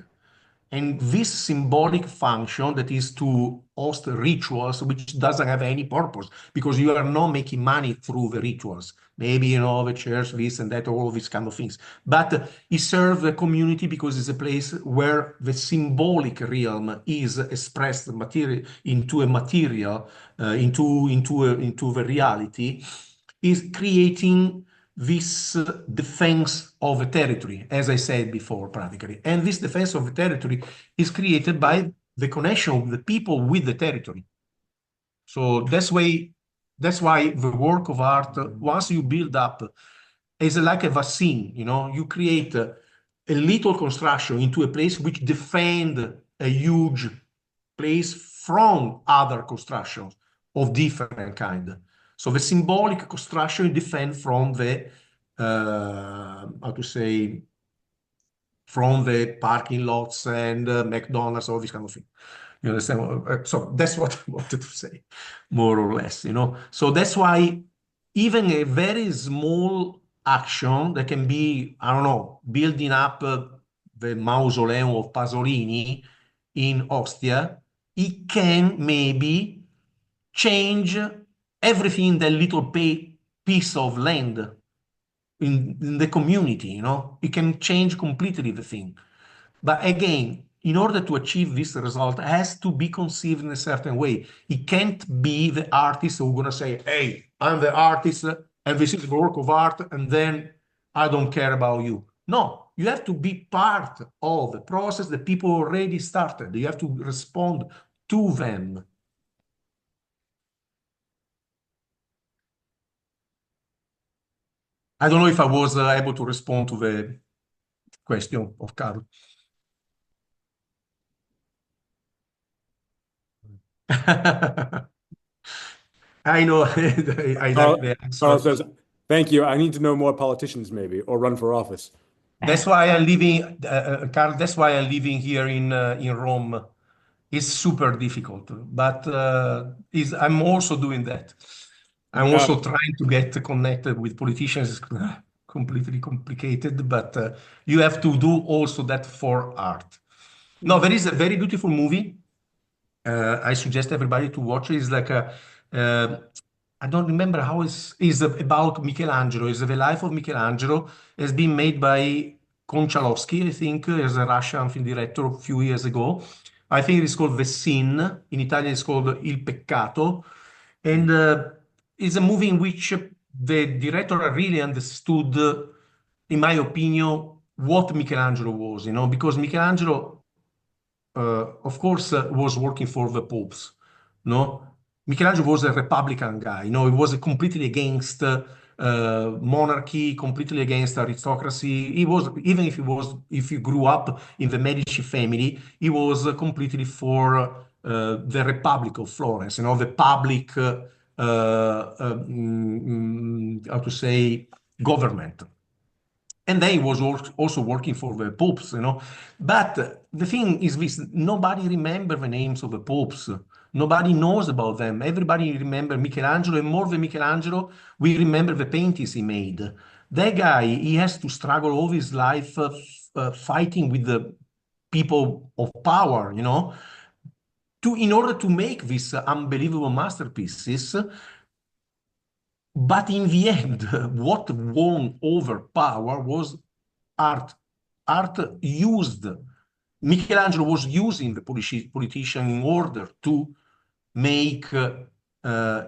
And this symbolic function that is to host rituals, which doesn't have any purpose, because you are not making money through the rituals. Maybe, the church, this and that, all of these kind of things. But it serves the community because it's a place where the symbolic realm is expressed into a material, into the reality, is creating this defense of a territory, as I said before, practically. And this defense of the territory is created by the connection of the people with the territory. So that's why the work of art, once you build up, is like a vaccine, you create a little construction into a place which defend a huge place from other constructions of different kind. So the symbolic construction defend from the, how to say, from the parking lots and McDonald's, all this kind of thing. You understand? So that's what I wanted to say, more or less, So that's why even a very small action that can be, I don't know, building up the mausoleum of Pasolini in Ostia, it can maybe change everything in that little piece of land in the community, It can change completely the thing. But again, in order to achieve this result, it has to be conceived in a certain way. It can't be the artist who's going to say, hey, I'm the artist and this is the work of art, and then I don't care about you. No, you have to be part of the process that people already started. You have to respond to them. I don't know if I was able to respond to the question of Carlo. I know. I like the Carl answer. says, thank you. I need to know more politicians, maybe, or run for office. That's why I'm living, Carl. That's why I'm living here in Rome. It's super difficult, but I'm also doing that. I'm also trying to get connected with politicians. completely complicated, but you have to do also that for art. No, Mm. there is a very beautiful movie. I suggest everybody to watch it. It's like uh, I don't remember how it's about Michelangelo. It's the life of Michelangelo. It's been made by Konchalovsky, I think, as a Russian film director a few years ago. I think it's called The Sin. In Italian, it's called Il Peccato. And it's a movie in which the director really understood, in my opinion, what Michelangelo was, because Michelangelo of course, was working for the popes. No, Michelangelo was a Republican guy. He was completely against monarchy, completely against aristocracy. He was, even if he grew up in the Medici family, he was completely for the Republic of Florence. The public, how to say, government. And they was also working for the popes. But the thing is this, nobody remember the names of the popes. Nobody knows about them. Everybody remember Michelangelo, and more than Michelangelo, we remember the paintings he made. That guy, he has to struggle all his life fighting with the people of power, in order to make these unbelievable masterpieces. But in the end, what won over power was art. Art used, Michelangelo was using the politician in order to make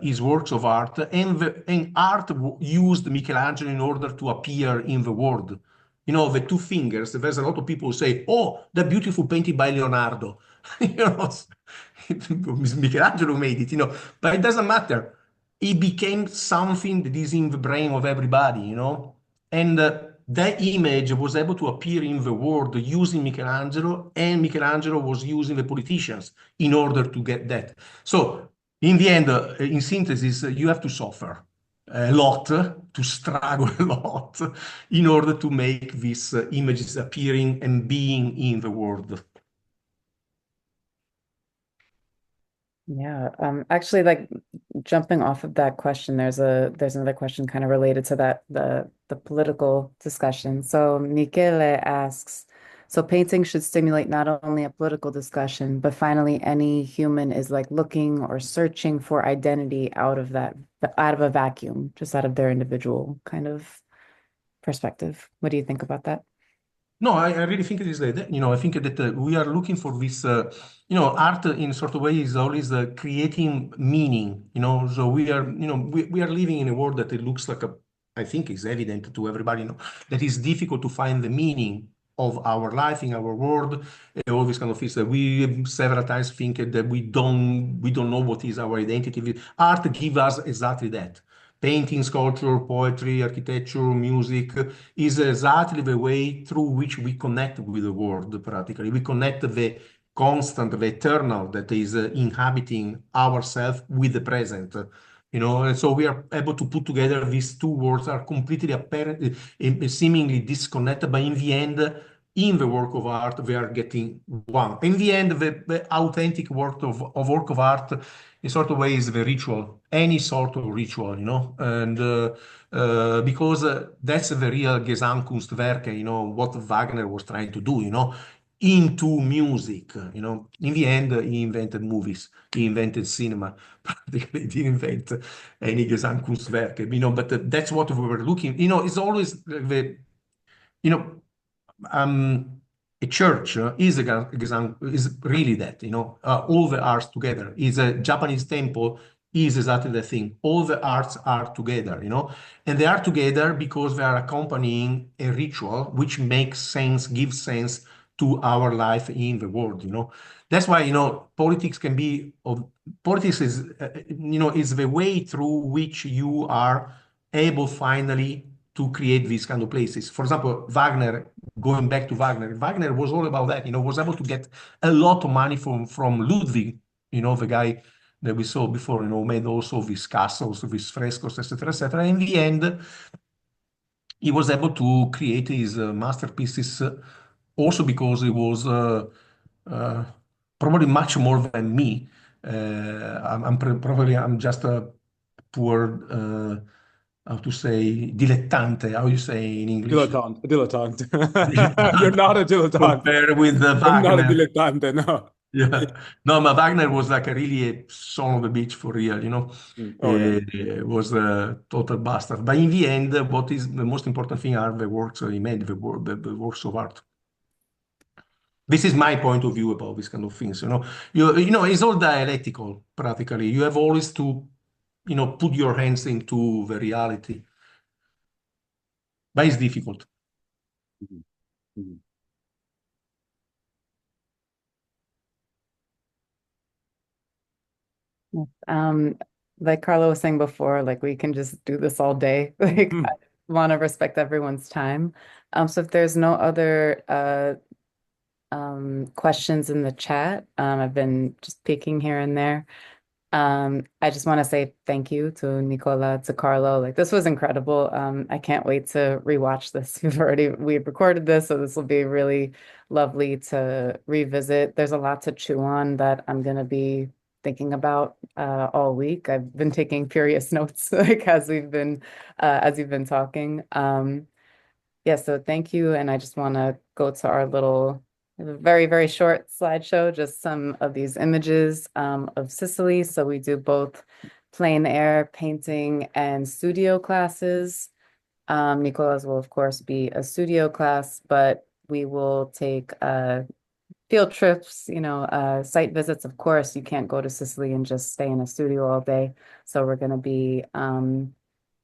his works of art, and art used Michelangelo in order to appear in the world. The two fingers, there's a lot of people who say, oh, the beautiful painting by Leonardo. you know, Michelangelo made it. But it doesn't matter. It became something that is in the brain of everybody. And that image was able to appear in the world using Michelangelo, and Michelangelo was using the politicians in order to get that. So, in the end, in synthesis, you have to suffer a lot, to struggle a lot, in order to make these images appearing and being in the world. Yeah, actually, like jumping off of that question, there's another question kind of related to that, the political discussion. So Michele asks, so painting should stimulate not only a political discussion, but finally any human is like looking or searching for identity out of a vacuum, just out of their individual kind of perspective. What do you think about that? No, I really think it is that. I think that we are looking for this, art in sort of way is always creating meaning, so we are living in a world that it looks like I think is evident to everybody, that it's difficult to find the meaning of our life in our world, all these kind of things that we several times think that we don't know what is our identity. Art gives us exactly that. Painting, sculpture, poetry, architecture, music is exactly the way through which we connect with the world, practically. We connect the constant, the eternal that is inhabiting ourselves with the present. And so we are able to put together these two worlds are completely apparent, seemingly disconnected, but in the end, in the work of art, they are getting one. In the end, the authentic work of art, in sort of way, is the ritual, any sort of ritual, and because that's the real Gesamtkunstwerk, what Wagner was trying to do, into music, In the end, he invented movies, he invented cinema, practically he didn't invent any Gesamtkunstwerk, but that's what we were looking, it's always you know, a church is really that, all the arts together. Is a Japanese temple is exactly the thing. All the arts are together, and they are together because they are accompanying a ritual which makes sense, gives sense to our life in the world, That's why, politics can be, politics is, is the way through which you are able finally to create these kind of places. For example, Wagner, going back to Wagner was all about that, was able to get a lot of money from Ludwig, the guy that we saw before, made also these castles, these frescoes, etc., etc. In the end, he was able to create his masterpieces also because he was uh, probably much more than me. I'm just a poor how to say, dilettante, how you say in English? Dilettante. You're Dilettante, not a dilettante. compared with You're not a Wagner. dilettante, no. Yeah. No, but Wagner was like a really a son of the beach for real, you know. Oh, yeah. Was a total bastard. But in the end, what is the most important thing are the works he made, the works of art. This is my point of view about this kind of things, you know. You know, it's all dialectical, practically. You have always to, you know, put your hands into the reality. But it's difficult. Mhm. Mhm. Um, like Carlo was saying before, like we can just do this all day. Like I want to respect everyone's time. So if there's no other questions in the chat, I've been just peeking here and there. I just want to say thank you to Nicola, to Carlo. Like this was incredible. I can't wait to rewatch this. We've recorded this, so this will be really lovely to revisit. There's a lot to chew on that I'm gonna be thinking about all week. I've been taking furious notes like as we've been talking. Yeah, so thank you. And I just want to go to our little, very, very short slideshow, just some of these images of Sicily. So we do both plein air painting and studio classes. Nicola's will, of course, be a studio class, but we will take field trips, site visits. Of course, you can't go to Sicily and just stay in a studio all day. So we're going to be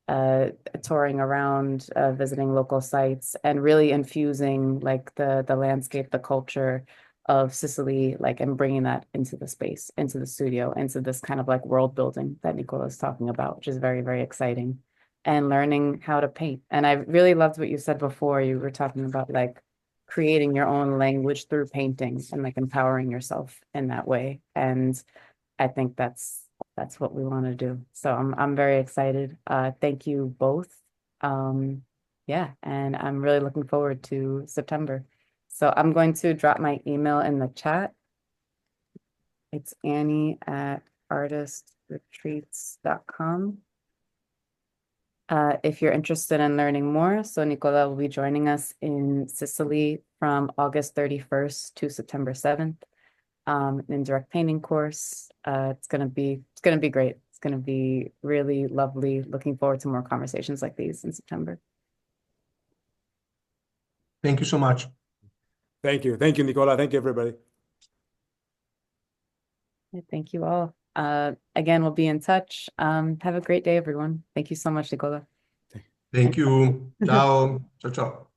uh, touring around, visiting local sites, and really infusing like the landscape, the culture of Sicily, like and bringing that into the space, into the studio, into this kind of like world building that Nicola is talking about, which is very, very exciting, and learning how to paint. And I really loved what you said before. You were talking about like creating your own language through painting and like empowering yourself in that way. And I think that's what we want to do. So I'm very excited. Thank you both. Yeah, and I'm really looking forward to September. So I'm going to drop my email in the chat. It's Annie@artistretreats.com. If you're interested in learning more, so Nicola will be joining us in Sicily from August 31st to September 7th. An indirect painting course. It's gonna be great. It's gonna be really lovely. Looking forward to more conversations like these in September. Thank you so much. Thank you. Thank you, Nicola. Thank you, everybody. Thank you all. Again, we'll be in touch. Have a great day, everyone. Thank you so much, Nicola. Thank you. Ciao. Ciao, ciao.